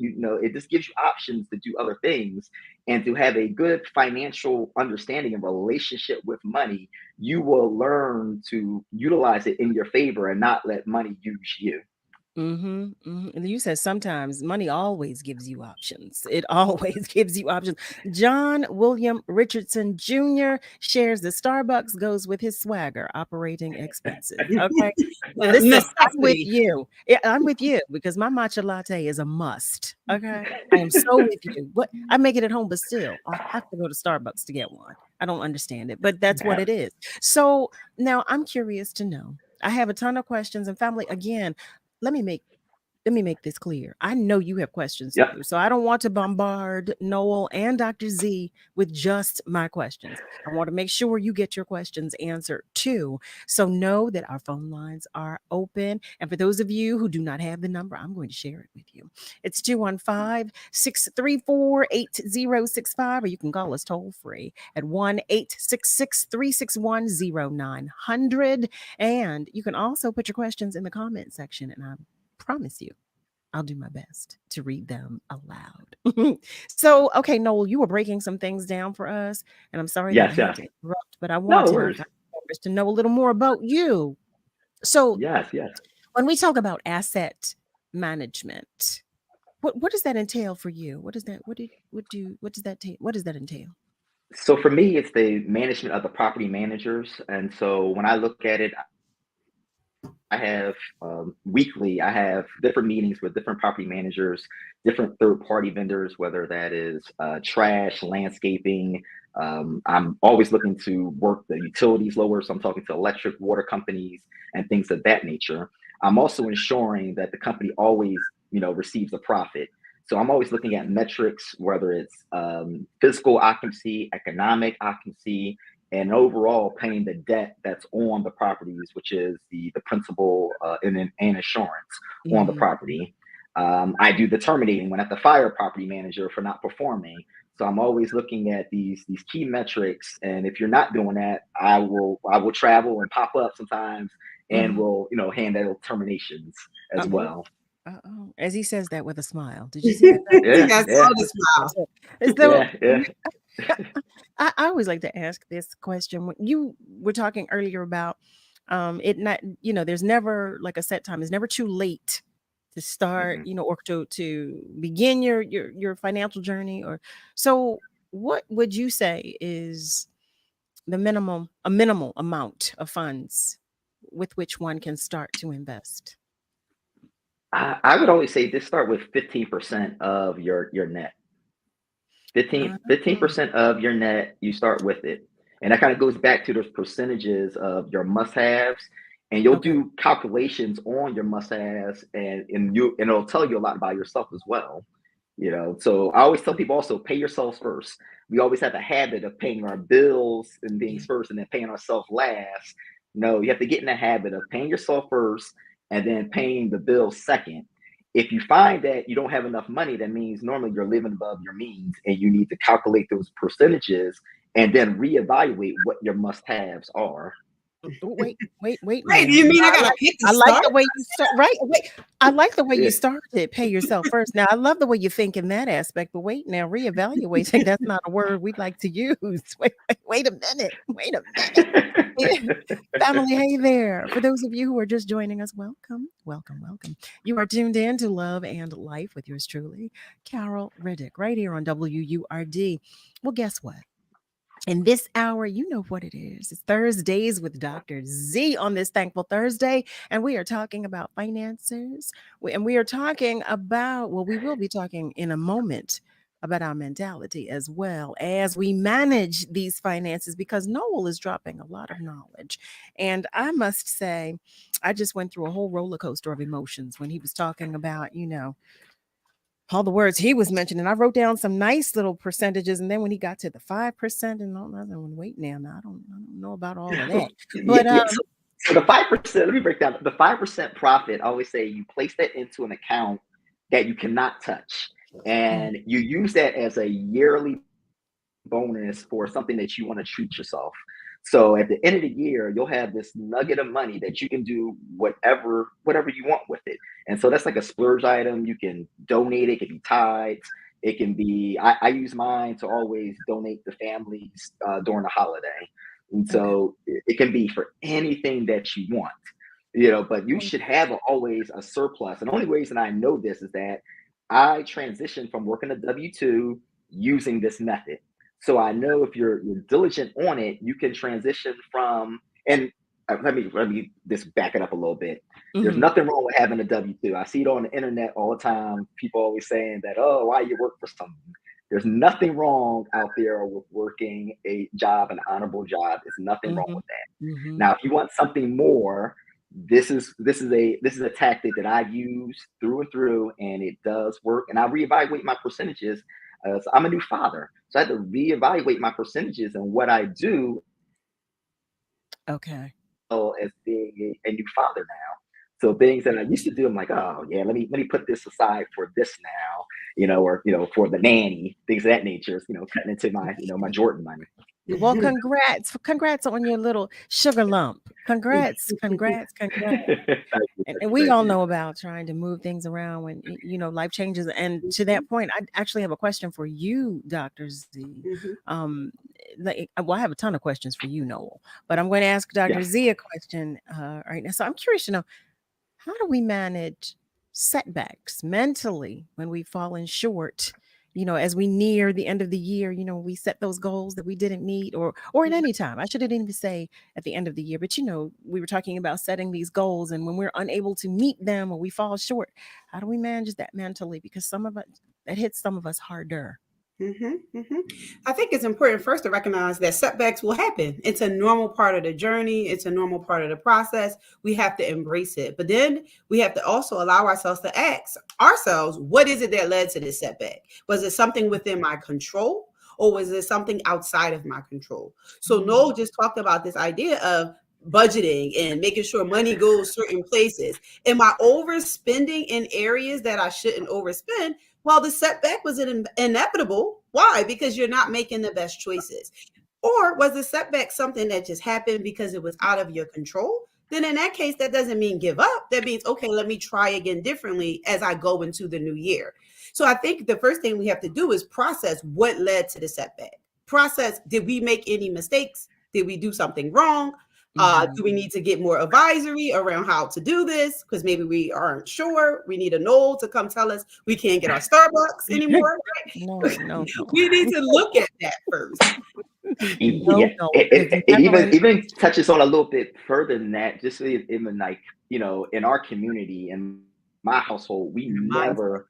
just gives you options to do other things, and to have a good financial understanding and relationship with money. You will learn to utilize it in your favor and not let money use you. And you said sometimes money always gives you options. It always gives you options. John William Richardson Jr. shares that Starbucks goes with his swagger, operating expenses. Okay. So listen, I'm with you. Yeah, I'm with you because my matcha latte is a must. Okay. I am so with you. What I make it at home, but still, I have to go to Starbucks to get one. I don't understand it, but that's what it is. So now I'm curious to know. I have a ton of questions, and family, again, let me make this clear. I know you have questions too, so I don't want to bombard Noel and Dr. Z with just my questions. I want to make sure you get your questions answered too. So know that our phone lines are open. And for those of you who do not have the number, I'm going to share it with you. It's 215-634-8065, or you can call us toll free at 1-866-361-0900. And you can also put your questions in the comment section, and I promise you, I'll do my best to read them aloud. So, okay, Noel, you were breaking some things down for us, and I'm sorry that I had to interrupt, but I want to know a little more about you. So, when we talk about asset management, what does that entail for you? What does that entail? So for me, it's the management of the property managers. And so when I look at it, I have weekly, I have different meetings with different property managers, different third-party vendors, whether that is trash, landscaping. I'm always looking to work the utilities lower. So I'm talking to electric, water companies, and things of that nature. I'm also ensuring that the company always, receives a profit. So I'm always looking at metrics, whether it's physical occupancy, economic occupancy, and overall paying the debt that's on the properties, which is the principal and insurance on the property. I do the terminating when I have to fire a property manager for not performing. So I'm always looking at these key metrics, and if you're not doing that, I will travel and pop up sometimes, and will handle terminations as well. As he says that with a smile. Did you see that? I always like to ask this question. When you were talking earlier about it not, there's never like a set time. It's never too late to start, or to begin your financial journey. Or so what would you say is a minimal amount of funds with which one can start to invest? I would always say just start with 15% of your net. 15% of your net, you start with it. And that kind of goes back to those percentages of your must-haves. And you'll do calculations on your must-haves, and it'll tell you a lot about yourself as well. So I always tell people also pay yourselves first. We always have a habit of paying our bills and things first and then paying ourselves last. No, you have to get in the habit of paying yourself first and then paying the bills second. If you find that you don't have enough money, that means normally you're living above your means, and you need to calculate those percentages and then reevaluate what your must-haves are. Wait Wait, now. you mean I gotta pick the I like start? the way you start, right? Wait, I like the way you started. Pay yourself first. Now I love the way you think in that aspect, but wait now, reevaluating, that's not a word we'd like to use. Wait a minute. Wait a minute. Family, hey there. For those of you who are just joining us, welcome. You are tuned in to Love and Life with yours truly, Carol Riddick, right here on WURD. Well, guess what? In this hour, you know what it is. It's Thursdays with Dr. Z on this Thankful Thursday. And we are talking about finances. And we are talking about, well, we will be talking in a moment about our mentality as well as we manage these finances, because Noel is dropping a lot of knowledge. And I must say, I just went through a whole roller coaster of emotions when he was talking about, all the words he was mentioning. I wrote down some nice little percentages, and then when he got to the 5% and all that, wait now, I don't know about all of that. But so the 5%, let me break down the 5% profit. I always say you place that into an account that you cannot touch, and you use that as a yearly bonus for something that you want to treat yourself. So at the end of the year, you'll have this nugget of money that you can do whatever you want with it. And so that's like a splurge item. You can donate it. It can be tied. It can be, I use mine to always donate to families during the holiday. And so it can be for anything that you want, but you should have always a surplus. And the only reason I know this is that I transitioned from working a W-2 using this method. So I know if you're diligent on it, you can transition from, and let me just back it up a little bit. There's nothing wrong with having a W-2. I see it on the internet all the time. People always saying that, oh, why you work for something? There's nothing wrong out there with working a job, an honorable job. There's nothing wrong with that. Now, if you want something more, this is a tactic that I use through and through, and it does work. And I reevaluate my percentages. So I'm a new father, so I had to reevaluate my percentages and what I do. Okay. As being a new father now, so things that I used to do, I'm like, oh yeah, let me put this aside for this now, or for the nanny, things of that nature. Cutting into my my Jordan money. Well, congrats on your little sugar lump. Congrats. And we all know about trying to move things around when life changes. And to that point, I actually have a question for you, Dr. Z. I have a ton of questions for you, Noel, but I'm going to ask Dr. Z a question right now. So I'm curious to know, how do we manage setbacks mentally when we've fallen short? As we near the end of the year, we set those goals that we didn't meet, or at any time. I shouldn't even say at the end of the year, but we were talking about setting these goals, and when we're unable to meet them or we fall short, how do we manage that mentally? Because it hits some of us harder. I think it's important first to recognize that setbacks will happen. It's a normal part of the journey. It's a normal part of the process. We have to embrace it. But then we have to also allow ourselves to ask ourselves, what is it that led to this setback? Was it something within my control, or was it something outside of my control? So Noel just talked about this idea of budgeting and making sure money goes certain places. Am I overspending in areas that I shouldn't overspend? Well, the setback was inevitable. Why? Because you're not making the best choices. Or was the setback something that just happened because it was out of your control? Then in that case, that doesn't mean give up. That means, okay, let me try again differently as I go into the new year. So I think the first thing we have to do is process what led to the setback. Process, did we make any mistakes? Did we do something wrong? Do we need to get more advisory around how to do this? Because maybe we aren't sure. We need a Noel to come tell us we can't get our Starbucks anymore. Right? No. We need to look at that first. It even touches on a little bit further than that. Just even like, in our community, in my household, we never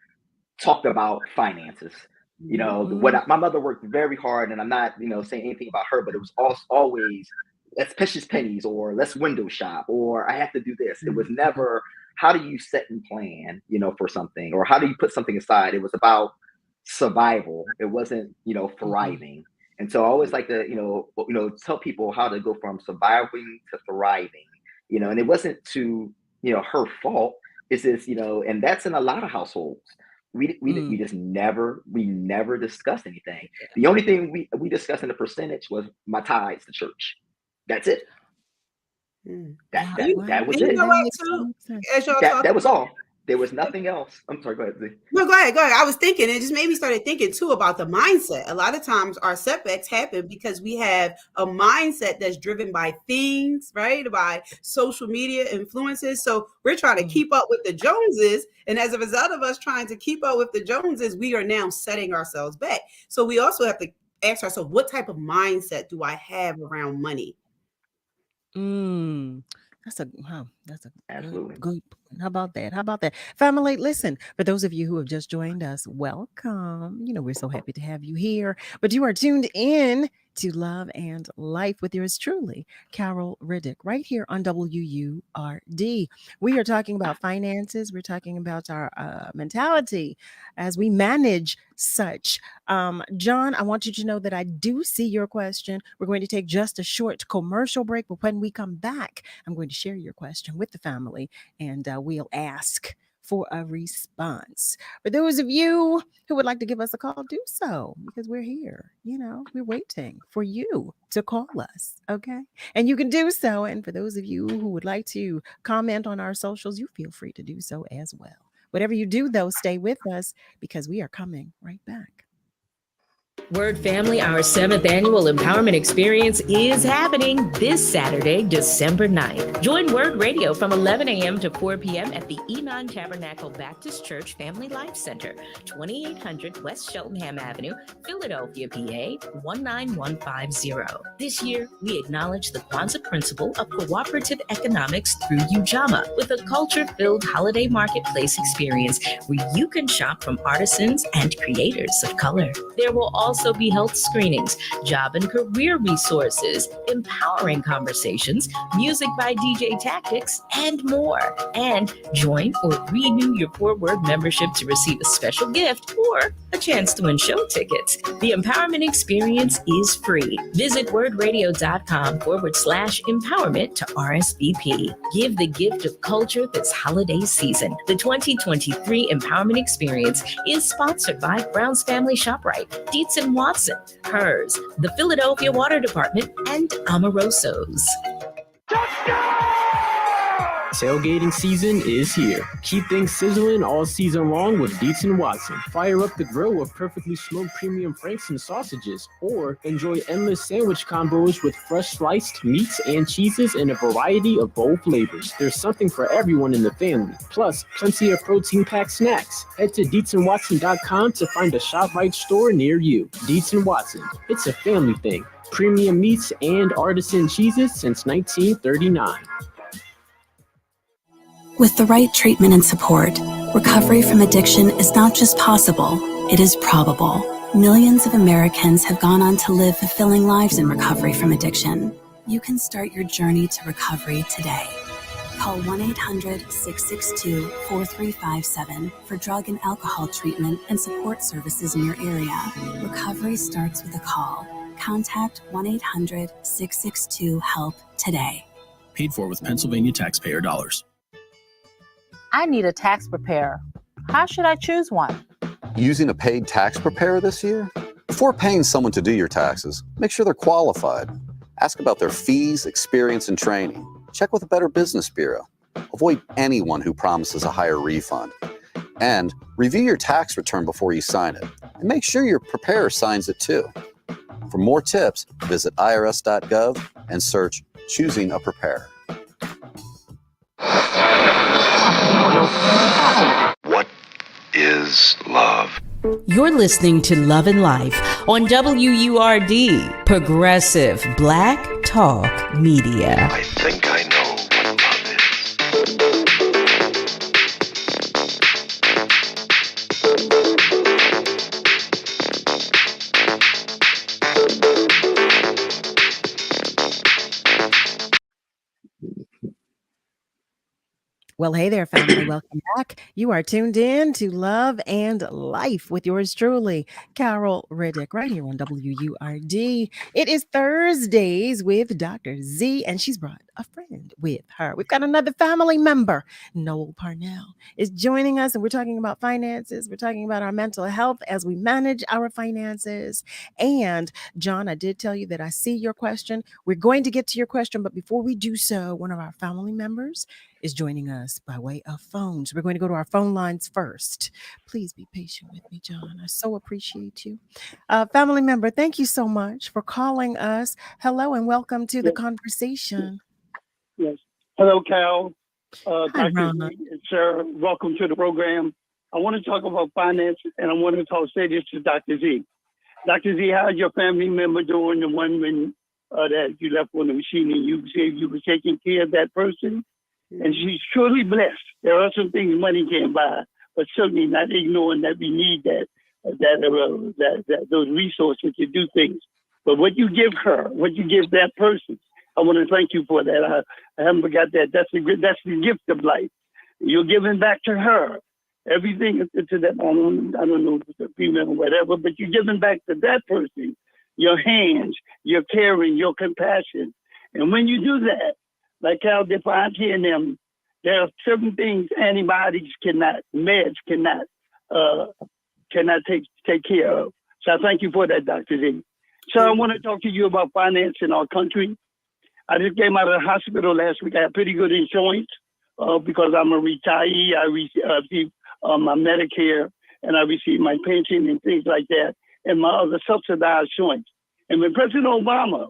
talked about finances. My mother worked very hard, and I'm not, saying anything about her, but it was always, let's precious pennies, or let's window shop, or I have to do this. It was never, how do you set and plan, for something, or how do you put something aside? It was about survival. It wasn't, thriving. And so I always like to, tell people how to go from surviving to thriving, and it wasn't to, her fault. It's just, and that's in a lot of households. We just never discussed anything. The only thing we discussed in the percentage was my tithes to church. That's it. That was And you it. know what, too? As y'all talking, That was all. There was nothing else. I'm sorry, go ahead, Z. No, go ahead. I was thinking, it just made me started thinking too about the mindset. A lot of times our setbacks happen because we have a mindset that's driven by things, right? By social media influences. So we're trying to keep up with the Joneses. And as a result of us trying to keep up with the Joneses, we are now setting ourselves back. So we also have to ask ourselves, what type of mindset do I have around money? That's a Absolutely. good point. How about that? Family, listen, for those of you who have just joined us, welcome. We're so happy to have you here. But you are tuned in to Love and Life with yours truly, Carol Riddick, right here on WURD. We are talking about finances. We're talking about our mentality as we manage such. John, I want you to know that I do see your question. We're going to take just a short commercial break, but when we come back, I'm going to share your question with the family, and we'll ask for a response. For those of you who would like to give us a call, do so, because we're here. We're waiting for you to call us, okay? And you can do so. And for those of you who would like to comment on our socials, you feel free to do so as well. Whatever you do, though, stay with us because we are coming right back. Word Family, our 7th annual empowerment experience is happening this Saturday, December 9th. Join Word Radio from 11 a.m. to 4 p.m. at the Enon Tabernacle Baptist Church Family Life Center, 2800 West Cheltenham Avenue, Philadelphia, PA 19150. This year, we acknowledge the Kwanzaa principle of cooperative economics through Ujamaa with a culture-filled holiday marketplace experience where you can shop from artisans and creators of color. There will also be health screenings, job and career resources, empowering conversations, music by DJ Tactics, and more. And join or renew your 4-Word membership to receive a special gift or a chance to win show tickets. The empowerment experience is free. Visit wordradio.com/empowerment to RSVP. Give the gift of culture this holiday season. The 2023 Empowerment Experience is sponsored by Brown's Family ShopRite, Dietz & Watson, Hers, the Philadelphia Water Department, and Amoroso's. Tailgating season is here. Keep things sizzling all season long with Dietz & Watson. Fire up the grill with perfectly smoked premium franks and sausages, or enjoy endless sandwich combos with fresh sliced meats and cheeses in a variety of bold flavors. There's something for everyone in the family. Plus, plenty of protein-packed snacks. Head to DietzandWatson.com to find a ShopRite store near you. Dietz & Watson. It's a family thing. Premium meats and artisan cheeses since 1939. With the right treatment and support, recovery from addiction is not just possible, it is probable. Millions of Americans have gone on to live fulfilling lives in recovery from addiction. You can start your journey to recovery today. Call 1-800-662-4357 for drug and alcohol treatment and support services in your area. Recovery starts with a call. Contact 1-800-662-HELP today. Paid for with Pennsylvania taxpayer dollars. I need a tax preparer. How should I choose one? Using a paid tax preparer this year? Before paying someone to do your taxes, make sure they're qualified. Ask about their fees, experience, and training. Check with a Better Business Bureau. Avoid anyone who promises a higher refund. And review your tax return before you sign it. And make sure your preparer signs it too. For more tips, visit irs.gov and search Choosing a Preparer. What is love? You're listening to Love and Life on WURD, Progressive Black Talk Media. I think I know what love is. Well, hey there, family. Welcome back. You are tuned in to Love and Life with yours truly, Carol Riddick, right here on WURD. It is Thursdays with Dr. Z, and she's brought a friend with her. We've got another family member, Noel Parnell, is joining us, and we're talking about finances. We're talking about our mental health as we manage our finances. And John, I did tell you that I see your question. We're going to get to your question, but before we do so, one of our family members is joining us by way of phones. We're going to go to our phone lines first. Please be patient with me, John. I so appreciate you. Family member, thank you so much for calling us. Hello and welcome to the conversation. Yes. Hello, Cal. Hi, Dr. Ron. Z and Sarah, welcome to the program. I want to talk about finance, and I want to say this to Dr. Z. Dr. Z, how's your family member doing, the one when that you left on the machine and you said you were taking care of that person? And she's truly blessed. There are some things money can't buy, but certainly not ignoring that we need those resources to do things. But what you give her, what you give that person, I want to thank you for that. I haven't forgot that. That's the gift of life. You're giving back to her everything to that. I don't know if it's a female or whatever, but you're giving back to that person your hands, your caring, your compassion. And when you do that, like Cal defined here in them, there are certain things antibiotics cannot, meds cannot take care of. So I thank you for that, Dr. Z. So I want to talk to you about finance in our country. I just came out of the hospital last week. I have pretty good insurance because I'm a retiree. I receive my Medicare and I receive my pension and things like that, and my other subsidized insurance. And when President Obama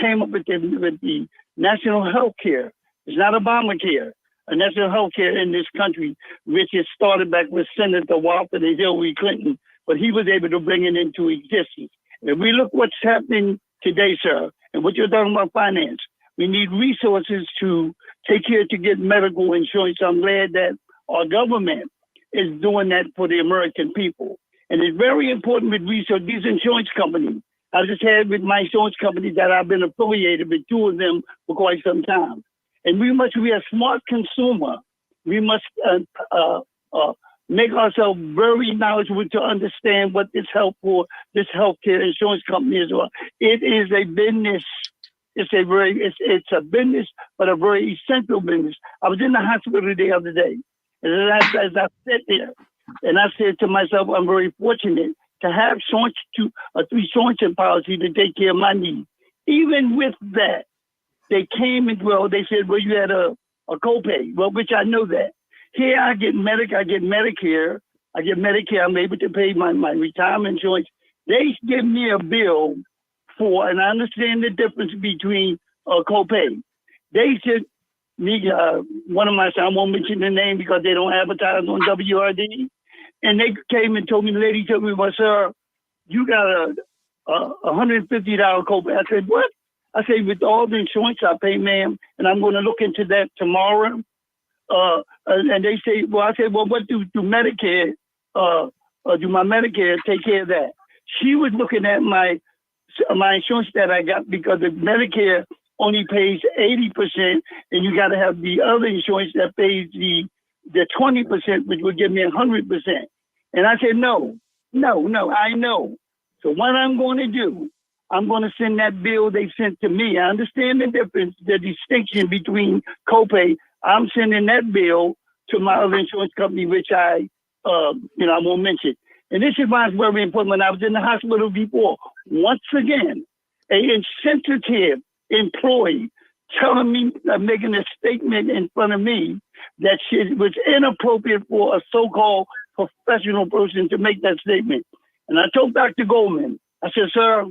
came up with the national health care, it's not Obamacare, a national health care in this country, which is started back with Senator Walter and Hillary Clinton, but he was able to bring it into existence. And if we look what's happening today, sir, and what you're talking about finance, we need resources to take care to get medical insurance. I'm glad that our government is doing that for the American people. And it's very important with research. These insurance companies, I just had with my insurance company that I've been affiliated with, two of them for quite some time. And we must be a smart consumer. We must make ourselves very knowledgeable to understand what this healthcare insurance company is. It is a business. It's a business, but a very essential business. I was in the hospital the other day, and as I sat there, and I said to myself, I'm very fortunate to have a 3 insurance policy to take care of my needs. Even with that, they came and they said, well, you had a copay. Well, which I know that. Here I get Medicare. I'm able to pay my retirement insurance. They give me a bill for, and I understand the difference between a copay. They said, one of my sons, I won't mention the name because they don't advertise on WRD. And they came and told me, the lady told me, well, sir, you got a $150 copay. I said, what? I said, with all the insurance I pay, ma'am, and I'm going to look into that tomorrow. And they say, well, I said, well, what do Medicare, do my Medicare take care of that? She was looking at my insurance that I got because the Medicare only pays 80%, and you got to have the other insurance that pays the 20%, which would give me 100%. And I said, no, I know. So what I'm going to do, I'm going to send that bill they sent to me. I understand the difference, the distinction between copay. I'm sending that bill to my other insurance company, which I won't mention. And this is why it's very important. When I was in the hospital before, once again, an insensitive employee telling me, making a statement in front of me that it was inappropriate for a so-called professional person to make that statement. And I told Dr. Goldman, I said, sir,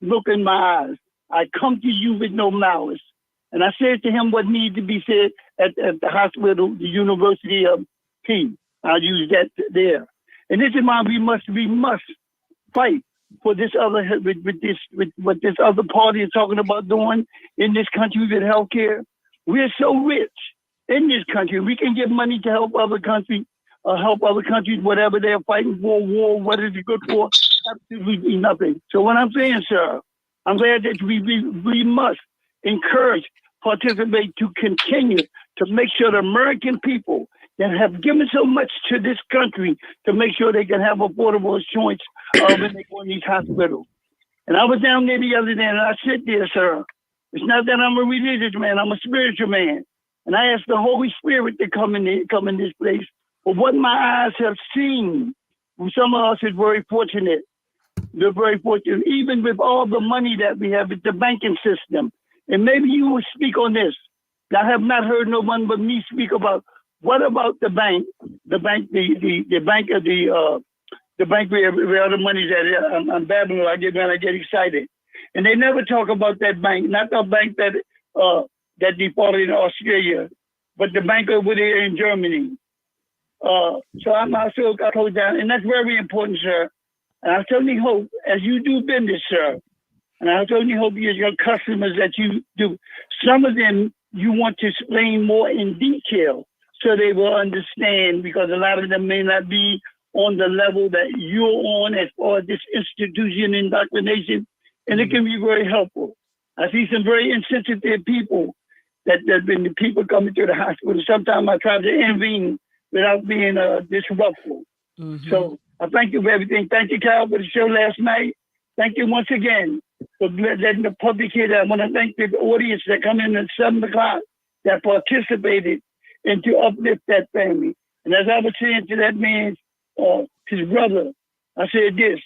look in my eyes. I come to you with no malice. And I said to him what needed to be said at the hospital, the University of P. I'll use that there. And this is why we must fight for this other with what this other party is talking about doing in this country with healthcare. We're so rich in this country. We can give money to help other countries, whatever they're fighting for, war, what is it good for? Absolutely nothing. So what I'm saying, sir, I'm glad that we must encourage, participate to continue to make sure the American people that have given so much to this country to make sure they can have affordable insurance when they go in these hospitals. And I was down there the other day, and I said there, sir, it's not that I'm a religious man, I'm a spiritual man. And I asked the Holy Spirit to come in this place. But what my eyes have seen, some of us is very fortunate. They're very fortunate, even with all the money that we have with the banking system. And maybe you will speak on this. I have not heard no one but me speak about what about the bank, the bank where all the money that I'm babbling, I get excited. And they never talk about that bank, not the bank that defaulted in Australia, but the bank over there in Germany. So I'm also got hold down, and that's very important, sir. And I certainly hope, as you do business, sir, and I certainly hope your customers that you do, some of them you want to explain more in detail so they will understand, because a lot of them may not be on the level that you're on as far as this institution indoctrination, and it can be very helpful. I see some very insensitive people that been the people coming to the hospital. Sometimes I try to intervene without being disruptful. Mm-hmm. So I thank you for everything. Thank you, Carol, for the show last night. Thank you once again for letting the public hear that. I want to thank the audience that come in at 7 o'clock that participated and to uplift that family. And as I was saying to that man, his brother, I said this: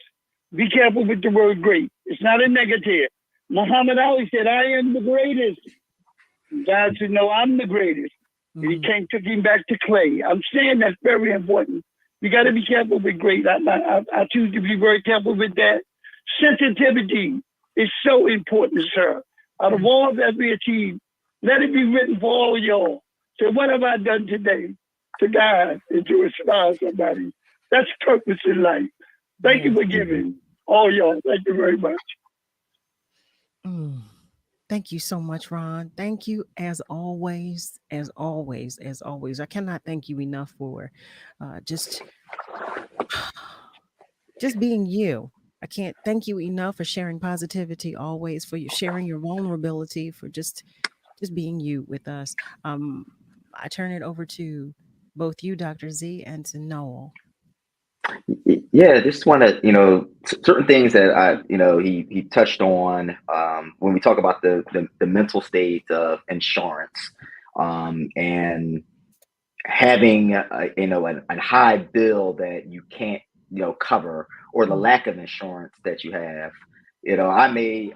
be careful with the word great. It's not a negative. Muhammad Ali said, I am the greatest. God said, no, I'm the greatest. Mm-hmm. And he took him back to clay. I'm saying that's very important. We got to be careful with great. I choose to be very careful with that. Sensitivity is so important, sir. Out of all that we achieve, let it be written for all of y'all. So what have I done today to God and to inspire somebody? That's purpose in life. Thank you for giving all y'all. Thank you very much. Thank you so much, Ron. Thank you as always. I cannot thank you enough for just being you. I can't thank you enough for sharing positivity always, for you sharing your vulnerability, for just being you with us. I turn it over to both you, Dr. Z, and to Noel. Yeah, just want to, certain things that he touched on when we talk about the mental state of insurance and having a high bill that you can't cover, or the lack of insurance that you have. I'm a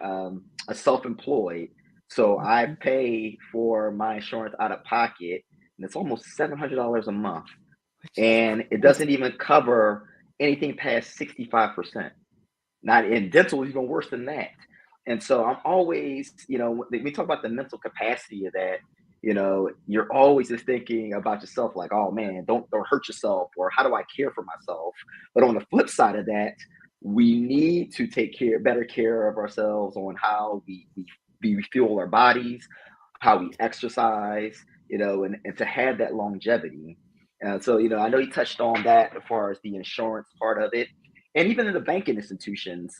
self-employed, so I pay for my insurance out of pocket, and it's almost $700 a month, and it doesn't even cover anything past 65%. Not in dental, even worse than that. And so I'm always, when we talk about the mental capacity of that, you're always just thinking about yourself like, oh man, don't hurt yourself, or how do I care for myself? But on the flip side of that, we need to take better care of ourselves on how we fuel our bodies, how we exercise, and to have that longevity. So, I know you touched on that as far as the insurance part of it. And even in the banking institutions,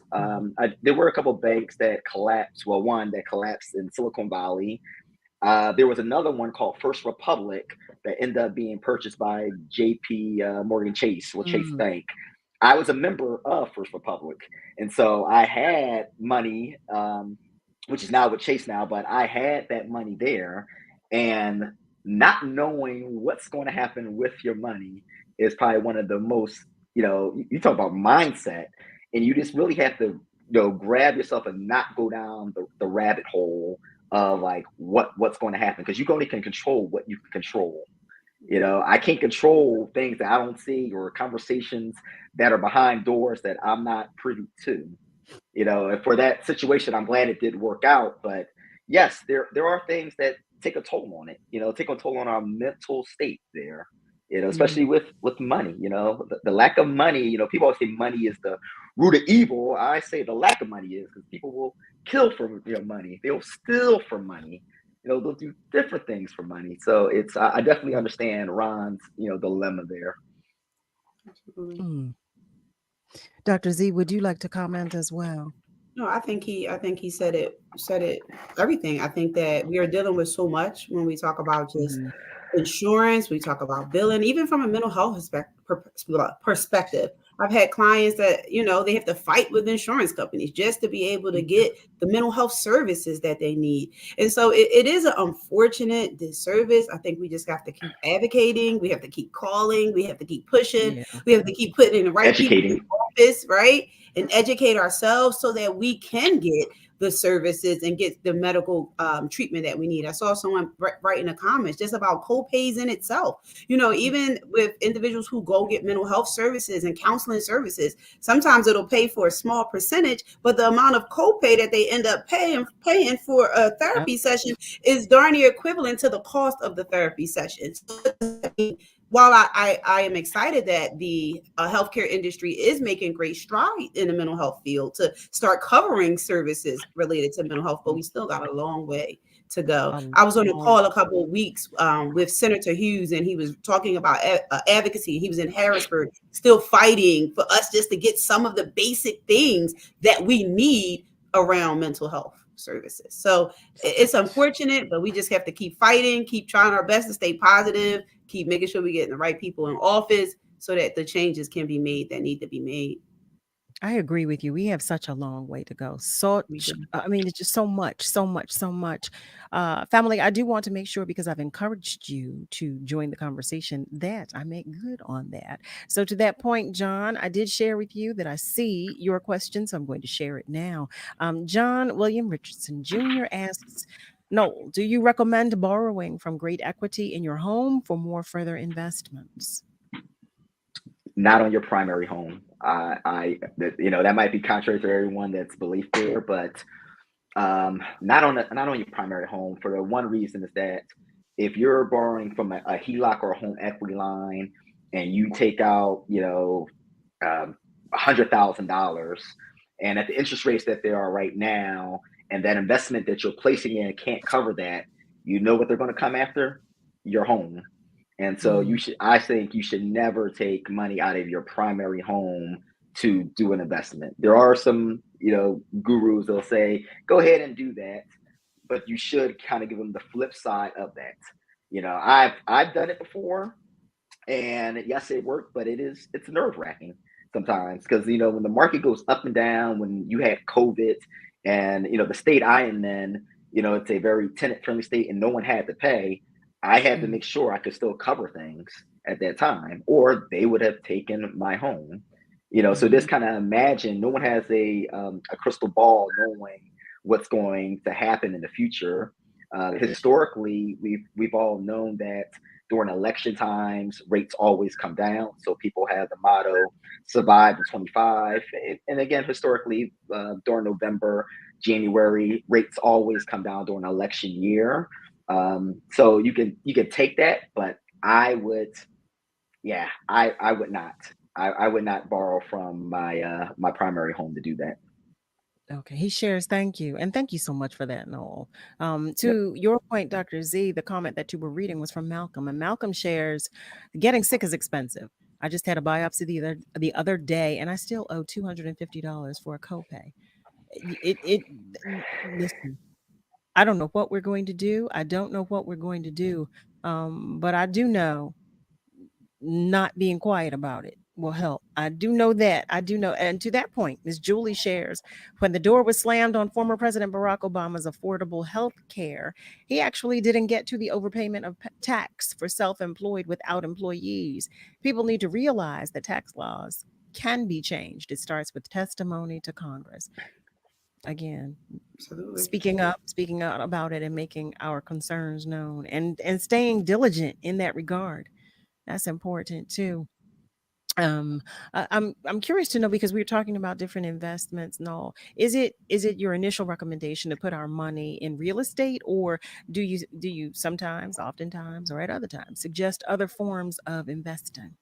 there were a couple of banks that collapsed. Well, one that collapsed in Silicon Valley. There was another one called First Republic that ended up being purchased by JP Morgan Chase, Chase Bank. I was a member of First Republic. And so I had money, which is now with Chase now, but I had that money there. And not knowing what's going to happen with your money is probably one of the most, you talk about mindset, and you just really have to, grab yourself and not go down the rabbit hole of like what's going to happen, because you only can control what you can control. I can't control things that I don't see, or conversations that are behind doors that I'm not privy to. And for that situation, I'm glad it did work out. But yes, there are things that take a toll on it, take a toll on our mental state there, especially with money, the lack of money, people always say money is the root of evil. I say the lack of money is, because people will kill for money. They'll steal for money. They'll do different things for money. So I definitely understand Ron's, dilemma there. Dr. Z, would you like to comment as well? No, I think he said it everything. I think that we are dealing with so much when we talk about just Mhm. insurance, we talk about billing, even from a mental health perspective. I've had clients that, they have to fight with insurance companies just to be able to get the mental health services that they need. And so it is an unfortunate disservice. I think we just have to keep advocating. We have to keep calling. We have to keep pushing. Yeah. We have to keep putting in the right people in Educating. office, right? And educate ourselves so that we can get the services and get the medical treatment that we need. I saw someone write in the comments just about co-pays in itself. Even with individuals who go get mental health services and counseling services, sometimes it'll pay for a small percentage, but the amount of copay that they end up paying for a therapy session is darn near equivalent to the cost of the therapy session. So, while I am excited that the healthcare industry is making great strides in the mental health field to start covering services related to mental health, but we still got a long way to go. I was on a call a couple of weeks with Senator Hughes, and he was talking about advocacy. He was in Harrisburg, still fighting for us just to get some of the basic things that we need around mental health services. So it's unfortunate, but we just have to keep fighting, keep trying our best to stay positive, keep making sure we get the right people in office so that the changes can be made that need to be made. I agree with you. We have such a long way to go. I mean, it's just so much, so much, so much. Family, I do want to make sure, because I've encouraged you to join the conversation, that I make good on that. So to that point, John, I did share with you that I see your question, so I'm going to share it now. John William Richardson Jr. asks, Noel, do you recommend borrowing from great equity in your home for more further investments? Not on your primary home. That might be contrary to everyone that's belief there, but not on your primary home, for the one reason is that if you're borrowing from a HELOC or a home equity line and you take out, $100,000, and at the interest rates that they are right now, and that investment that you're placing in can't cover that, you know what they're going to come after? Your home. And so I think you should never take money out of your primary home to do an investment. There are some, gurus that'll say, go ahead and do that, but you should kind of give them the flip side of that. I've done it before, and yes, it worked, but it's nerve wracking sometimes, because when the market goes up and down, when you had COVID, and the state I am in, it's a very tenant friendly state, and no one had to pay. I had to make sure I could still cover things at that time, or they would have taken my home. So just kind of imagine, no one has a crystal ball knowing what's going to happen in the future. Historically, we've all known that during election times, rates always come down. So people have the motto, survive to 25. And again, historically, during November, January, rates always come down during an election year. So you can take that, but I would not. I would not borrow from my primary home to do that. Okay, he shares. Thank you. And thank you so much for that, Noel. To your point, Dr. Z, the comment that you were reading was from Malcolm. And Malcolm shares, getting sick is expensive. I just had a biopsy the other day, and I still owe $250 for a copay. Listen, I don't know what we're going to do. I don't know what we're going to do. But I do know not being quiet about it will help. I do know that. I do know. And to that point, Ms. Julie shares, when the door was slammed on former President Barack Obama's affordable health care, he actually didn't get to the overpayment of tax for self-employed without employees. People need to realize that tax laws can be changed. It starts with testimony to Congress. Again, Absolutely. speaking out about it and making our concerns known, and staying diligent in that regard. That's important too. I'm curious to know, because we were talking about different investments. No, is it your initial recommendation to put our money in real estate, or do you sometimes, oftentimes, or at other times suggest other forms of investing?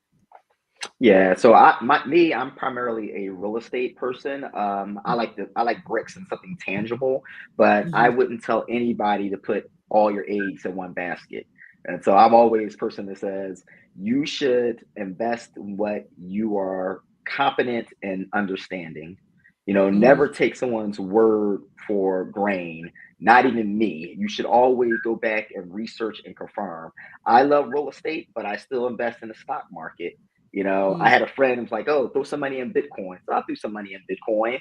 Yeah, so I'm primarily a real estate person. I like bricks and something tangible, but I wouldn't tell anybody to put all your eggs in one basket. And so I'm always a person that says you should invest in what you are confident in understanding. Never take someone's word for grain, not even me. You should always go back and research and confirm. I love real estate, but I still invest in the stock market. I had a friend who was like, oh, throw some money in Bitcoin. So I'll throw some money in Bitcoin.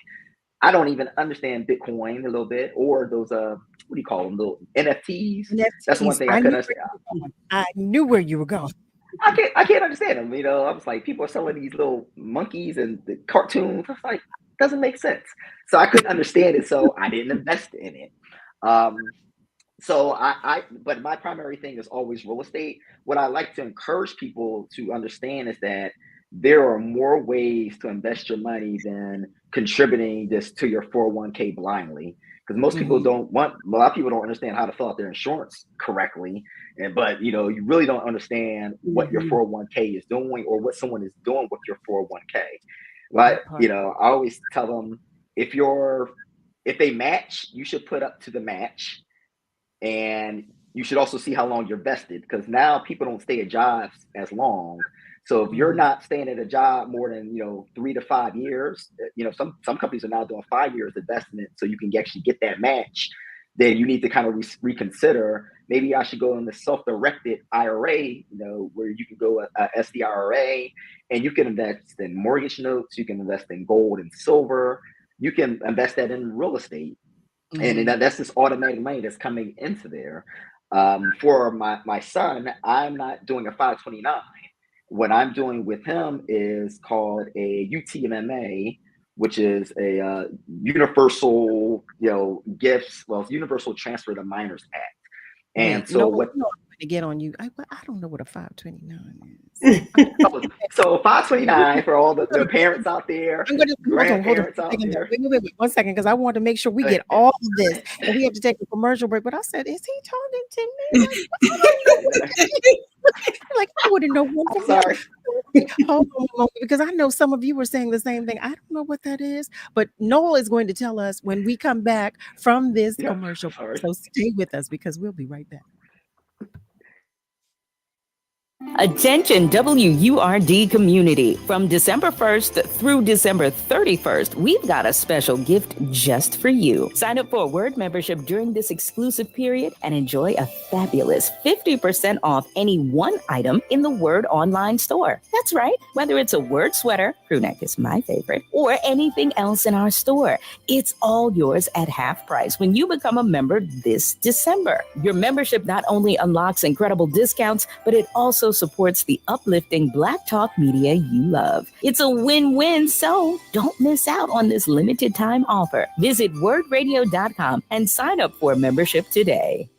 I don't even understand Bitcoin a little bit, or those what do you call them, little NFTs. That's one thing I couldn't understand. I knew where you were going. I can't understand them. I was like, people are selling these little monkeys and the cartoons. I was like, doesn't make sense. So I couldn't understand it. So I didn't invest in it. But my primary thing is always real estate. What I like to encourage people to understand is that there are more ways to invest your money than contributing this to your 401k blindly. Because most people a lot of people don't understand how to fill out their insurance correctly. But you really don't understand what your 401k is doing or what someone is doing with your 401k. But I always tell them if they match, you should put up to the match. And you should also see how long you're vested, because now people don't stay at jobs as long. So if you're not staying at a job more than 3 to 5 years, some companies are now doing 5 years investment, so you can actually get that match. Then you need to kind of reconsider. Maybe I should go in the self-directed IRA, where you can go a SDRA, and you can invest in mortgage notes, you can invest in gold and silver, you can invest that in real estate. And that's this automatic money that's coming into there. For my son, I'm not doing a 529. What I'm doing with him is called a UTMMA, which is a universal, gifts. Well, it's Universal Transfer to Minors Act. And to get on you, I don't know what a 529 is. So 529 for all the parents out there, grandparents out there. Wait, 1 second, because I want to make sure we get all of this, and we have to take a commercial break. But I said, is he talking to me? Like, I wouldn't know one thing. Sorry. Hold on a moment, because I know some of you were saying the same thing. I don't know what that is, but Noel is going to tell us when we come back from this commercial. So stay with us, because we'll be right back. Attention WURD community. From December 1st through December 31st, we've got a special gift just for you. Sign up for a WURD membership during this exclusive period and enjoy a fabulous 50% off any one item in the WURD online store. That's right. Whether it's a WURD sweater, crew neck is my favorite, or anything else in our store, it's all yours at half price when you become a member this December. Your membership not only unlocks incredible discounts, but it also supports the uplifting Black Talk media you love. It's a win-win, so don't miss out on this limited time offer. Visit wordradio.com and sign up for a membership today.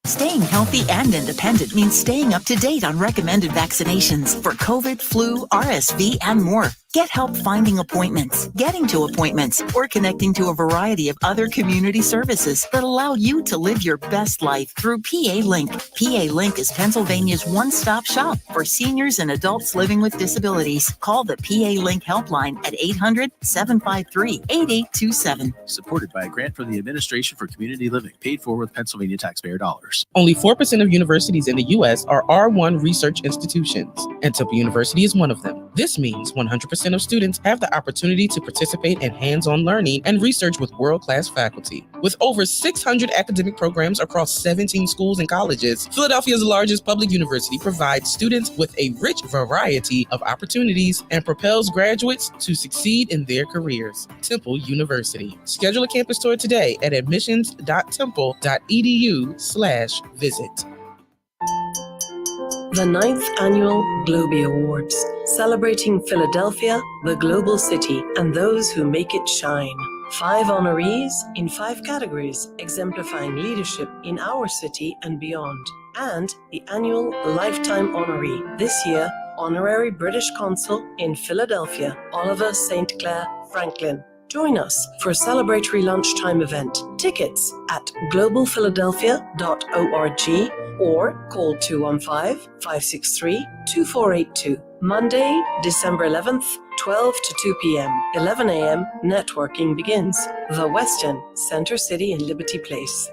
Staying healthy and independent means staying up to date on recommended vaccinations for COVID, flu, RSV, and more. Get help finding appointments, getting to appointments, or connecting to a variety of other community services that allow you to live your best life through PA Link. PA Link is Pennsylvania's one-stop shop for seniors and adults living with disabilities. Call the PA Link helpline at 800-753-8827. Supported by a grant from the Administration for Community Living, paid for with Pennsylvania taxpayer dollars. Only 4% of universities in the U.S. are R1 research institutions, and Temple University is one of them. This means 100% of students have the opportunity to participate in hands-on learning and research with world-class faculty. With over 600 academic programs across 17 schools and colleges, Philadelphia's largest public university provides students with a rich variety of opportunities and propels graduates to succeed in their careers. Temple University. Schedule a campus tour today at admissions.temple.edu/visit. The 9th Annual Globee Awards, celebrating Philadelphia, the global city, and those who make it shine. 5 honorees in 5 categories, exemplifying leadership in our city and beyond. And the annual Lifetime Honoree, this year, Honorary British Consul in Philadelphia, Oliver St. Clair Franklin. Join us for a celebratory lunchtime event. Tickets at globalphiladelphia.org or call 215-563-2482. Monday, December 11th, 12 to 2 p.m., 11 a.m., networking begins. The Westin, Center City in Liberty Place.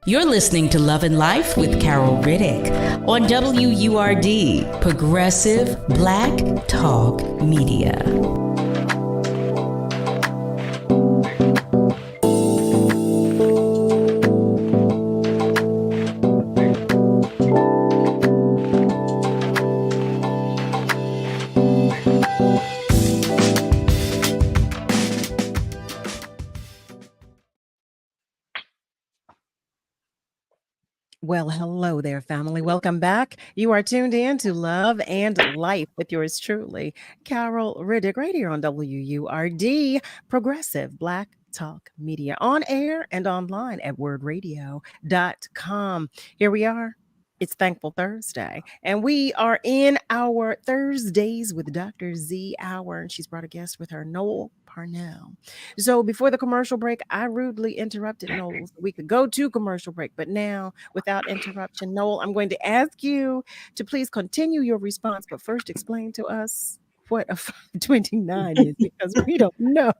You're listening to Love and Life with Carol Riddick on WURD, Progressive Black Talk Media. Well, hello there, family. Welcome back. You are tuned in to Love and Life with yours truly, Carol Riddick, right here on WURD, Progressive Black Talk Media, on air and online at wordradio.com. Here we are. It's Thankful Thursday, and we are in our Thursdays with Dr. Z hour, and she's brought a guest with her, Noel Parnell. So before the commercial break, I rudely interrupted Noel so we could go to commercial break, but now without interruption, Noel, I'm going to ask you to please continue your response, but first explain to us what a 529 is, because we don't know.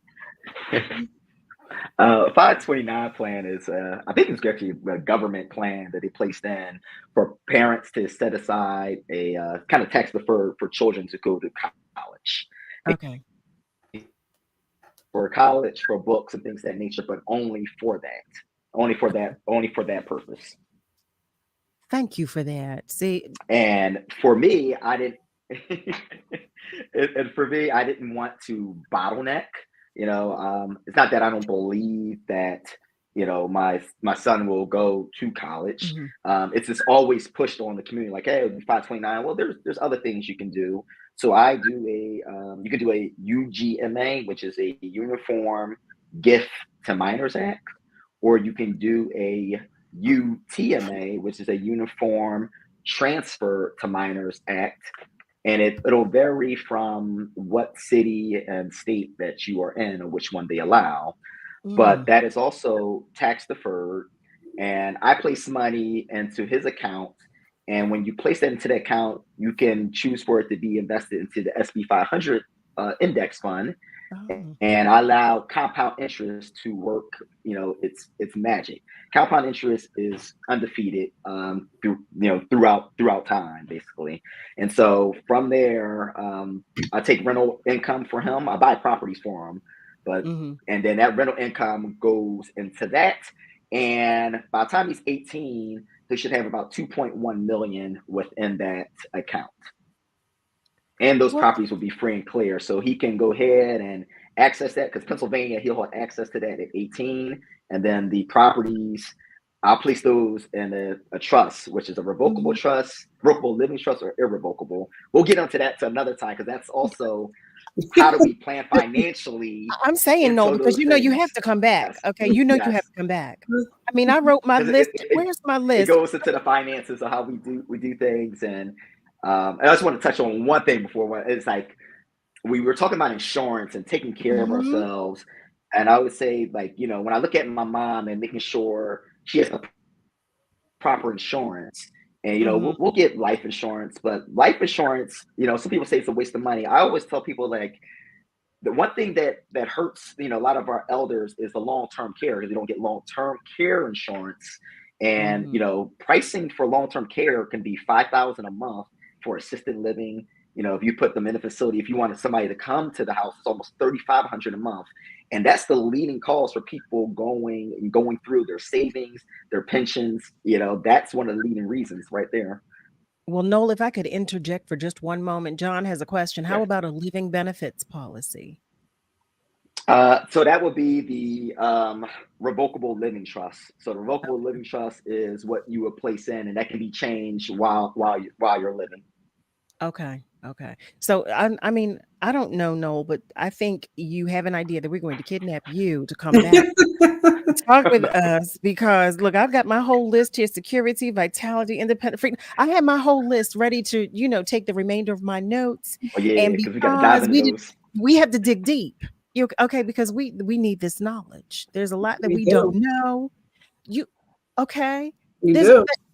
529 plan is, I think it's actually a government plan that they placed in for parents to set aside a kind of tax deferred for children to go to college. Okay. For college, for books and things of that nature, but only for that purpose. Thank you for that. See, and for me, I didn't. and for me, I didn't want to bottleneck. It's not that I don't believe that my son will go to college. Mm-hmm. It's just always pushed on the community, like, hey, 529. Well, there's other things you can do. So I do you can do a UGMA, which is a Uniform Gift to Minors Act, or you can do a UTMA, which is a Uniform Transfer to Minors Act. And it'll vary from what city and state that you are in or which one they allow. But that is also tax deferred. And I place money into his account. And when you place that into the account, you can choose for it to be invested into the SB 500 index fund. And I allow compound interest to work. It's magic. Compound interest is undefeated throughout time, basically. And so from there, I take rental income for him. I buy properties for him, and then that rental income goes into that. And by the time he's 18, he should have about 2.1 million within that account. And those properties will be free and clear. So he can go ahead and access that, because Pennsylvania, he'll have access to that at 18. And then the properties, I'll place those in a trust, which is a revocable trust, revocable living trust, or irrevocable. We'll get into that to another time, because that's also how do we plan financially. I'm saying no, because you have to come back. Yes. Okay, you have to come back. I mean, I wrote my list. Where's my list? It goes into the finances of how we do things. And I just want to touch on one thing before. It's like, we were talking about insurance and taking care of ourselves. And I would say, like, when I look at my mom and making sure she has a proper insurance, and, we'll get life insurance, but life insurance, some people say it's a waste of money. I always tell people, like, the one thing that hurts, a lot of our elders is the long-term care, because they don't get long-term care insurance. And, pricing for long-term care can be $5,000 a month for assisted living. If you put them in a facility, if you wanted somebody to come to the house, it's almost $3,500 a month. And that's the leading cause for people going through their savings, their pensions. That's one of the leading reasons right there. Well, Noel, if I could interject for just one moment, John has a question. How about a living benefits policy? So that would be the revocable living trust. So the revocable living trust is what you would place in, and that can be changed while you're living. Okay. So I mean, I don't know, Noel, but I think you have an idea that we're going to kidnap you to come back talk with us, because look, I've got my whole list here: security, vitality, independent, freedom. I have my whole list ready to, take the remainder of my notes. And because we have to dig deep. Okay, because we need this knowledge. There's a lot that we don't know. Okay.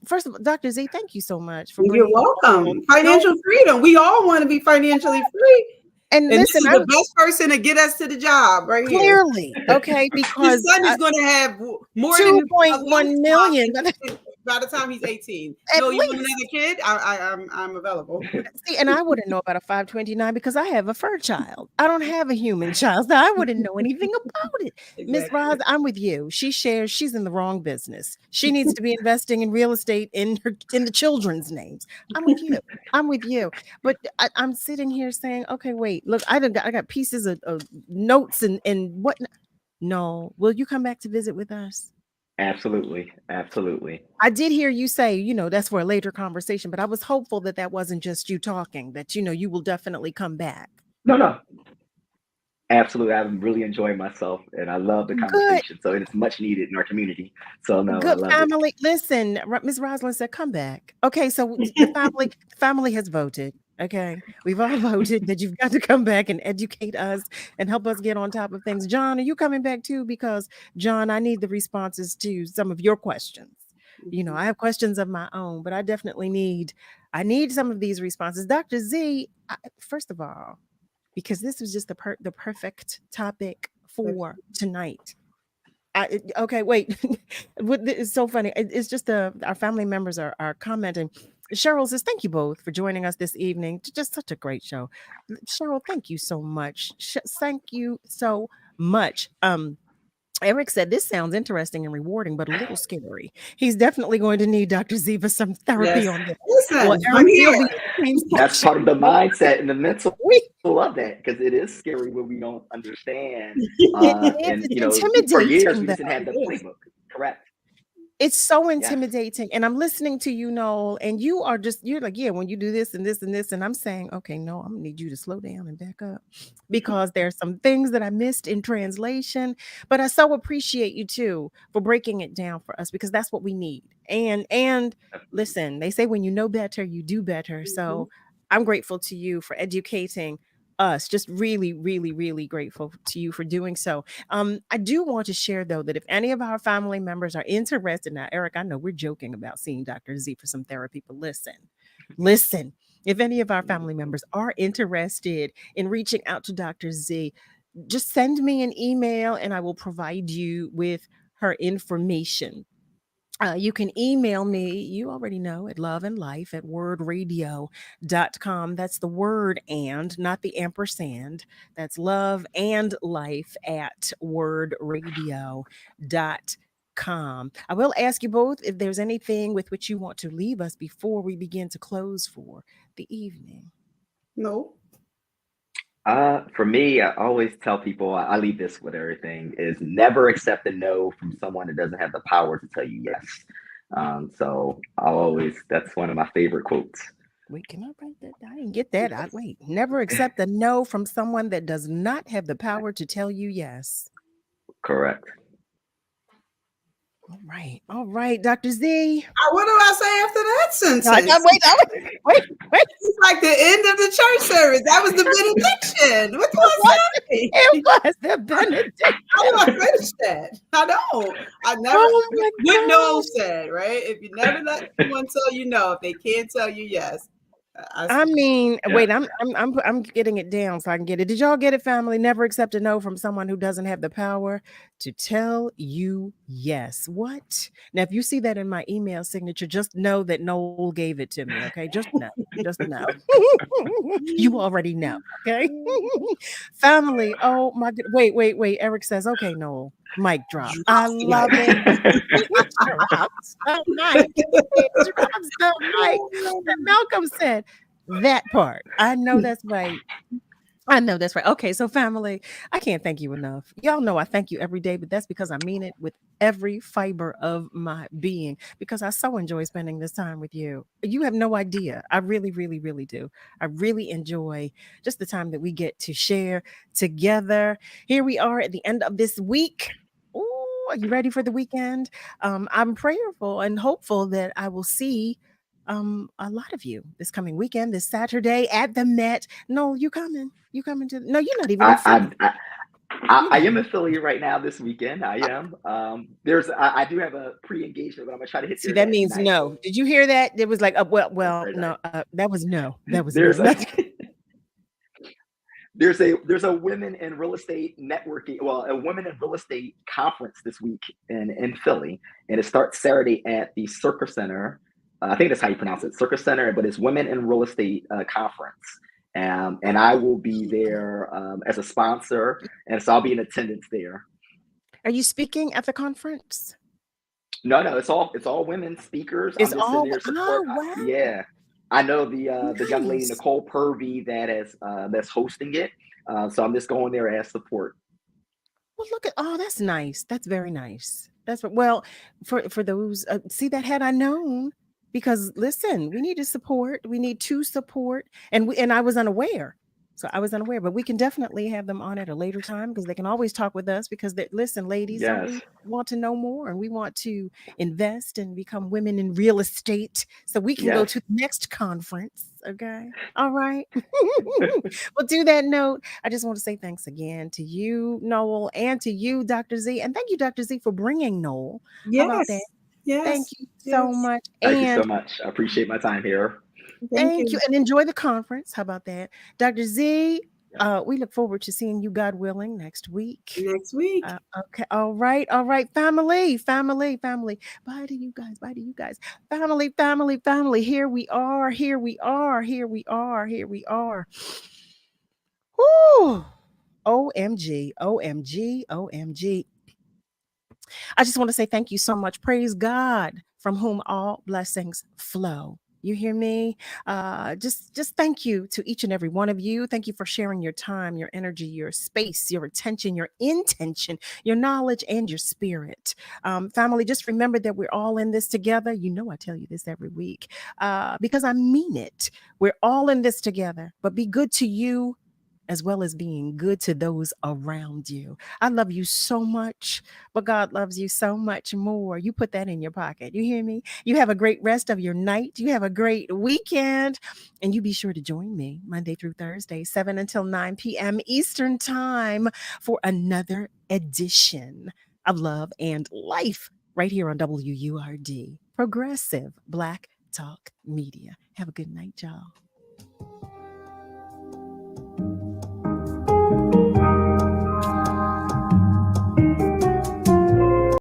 First of all, Dr. Z, thank you so much for bringing. You're welcome. Financial freedom. We all want to be financially free. And this listen, is the best person to get us to the job right clearly, here. okay, because his son is going to have more than 2.1 million. By the time he's 18. At No, you want least. another kid? I'm available. See, and I wouldn't know about a 529 because I have a fur child. I don't have a human child, so I wouldn't know anything about it. Miss Roz, I'm with you. She's in the wrong business. She needs to be investing in real estate in the children's names. I'm with you. I'm with you. But I'm sitting here saying, okay, wait, look, I got pieces of notes and what. No, will you come back to visit with us? Absolutely. Absolutely. I did hear you say, that's for a later conversation, but I was hopeful that wasn't just you talking, that, you will definitely come back. No. Absolutely. I'm really enjoying myself and I love the conversation. So it's much needed in our community. So no, good I love family. it. Listen, Ms. Rosalind said, come back. Okay. So the family has voted. Okay. We've all voted that you've got to come back and educate us and help us get on top of things. John, are you coming back too? Because John, I need the responses to some of your questions. I have questions of my own, but I definitely need some of these responses. Dr. Z, first of all, because this was just the perfect topic for tonight. Okay, wait. It's so funny. It's just our family members are commenting. Cheryl says, thank you both for joining us this evening. Just such a great show. Cheryl, thank you so much. Thank you so much. Eric said, this sounds interesting and rewarding, but a little scary. He's definitely going to need Dr. Z for some therapy on this. Listen, I'm here. That's part of the mindset and the mental of that, because it is scary when we don't understand. And for years we didn't have the playbook. Correct. It's so intimidating. And I'm listening to you, Noel, and you're like, yeah, when you do this and this and this, and I'm saying, okay, no, I'm gonna need you to slow down and back up because there's some things that I missed in translation. But I so appreciate you too for breaking it down for us, because that's what we need. And listen, they say when you know better, you do better. So I'm grateful to you for educating us. Just really, really, really grateful to you for doing so. I do want to share, though, that if any of our family members are interested, now, Eric, I know we're joking about seeing Dr. Z for some therapy, but listen, if any of our family members are interested in reaching out to Dr. Z, just send me an email and I will provide you with her information. You can email me, you already know, at loveandlife@wordradio.com. That's the word and, not the ampersand. That's loveandlife@wordradio.com. I will ask you both if there's anything with which you want to leave us before we begin to close for the evening. No. For me, I always tell people, I leave this with everything, is never accept a no from someone that doesn't have the power to tell you yes. So that's one of my favorite quotes. Wait, can I write that? I didn't get that. Never accept a no from someone that does not have the power to tell you yes. Correct. All right, Dr. Z. What do I say after that sentence? Wait. It's like the end of the church service. That was the benediction. What do I say? It was the benediction. How do I finish that? I know. I never. What no said, right? If you never let someone tell you no, if they can't tell you yes. Wait, I'm getting it down so I can get it. Did y'all get it, family? Never accept a no from someone who doesn't have the power to tell you yes. What? Now, if you see that in my email signature, just know that Noel gave it to me. Okay, just know. You already know. Okay, family. Oh my God. Wait. Eric says, okay, Noel. Mic drop. I love it. Malcolm said that part. I know that's right. Okay, so family, I can't thank you enough. Y'all know I thank you every day, but that's because I mean it with every fiber of my being, because I so enjoy spending this time with you. You have no idea. I really, really, really do. I really enjoy just the time that we get to share together. Here we are at the end of this week. Ooh, are you ready for the weekend? I'm prayerful and hopeful that I will see a lot of you this coming weekend, this Saturday at the Met. No, you coming to? No, you're not even in Philly. I am in Philly right now this weekend. I am. I do have a pre-engagement, but I'm gonna try to hit. See, that means night. No. Did you hear that? It was like, no. That was no. That was no. there's a women in real estate networking, well, a women in real estate conference this week in Philly, and it starts Saturday at the Circus Center. I think that's how you pronounce it, Circus Center, but it's women in real estate conference. And I will be there as a sponsor, and so I'll be in attendance there. Are you speaking at the conference? No, it's all women speakers. It's I'm just all in there support. wow. Yeah, I know the young lady Nice. Nicole Purvey that's hosting it. So I'm just going there as support. Well, look at that's nice. That's very nice. That's well for those. See that had I known, because listen, we need to support. We need to support, and I was unaware. So I was unaware, but we can definitely have them on at a later time because they can always talk with us because listen, ladies, don't we want to know more and we want to invest and become women in real estate so we can go to the next conference. Okay. All right. Well, to that note, I just want to say thanks again to you, Noel, and to you, Dr. Z. And thank you, Dr. Z, for bringing Noel. How about that? Yes. Thank you so much. Thank you so much. I appreciate my time here. Thank you. And enjoy the conference. How about that? Dr. Z, we look forward to seeing you, God willing, next week. Okay. All right. Family. Bye to you guys. Family. Here we are. Woo. OMG. I just want to say thank you so much. Praise God, from whom all blessings flow. You hear me? Just thank you to each and every one of you. Thank you for sharing your time, your energy, your space, your attention, your intention, your knowledge, and your spirit. Family, just remember that we're all in this together. You know I tell you this every week because I mean it. We're all in this together, but be good to you as well as being good to those around you. I love you so much, but God loves you so much more. You put that in your pocket. You hear me? You have a great rest of your night. You have a great weekend. And you be sure to join me Monday through Thursday, 7 until 9 p.m. Eastern Time for another edition of Love and Life right here on WURD, Progressive Black Talk Media. Have a good night, y'all.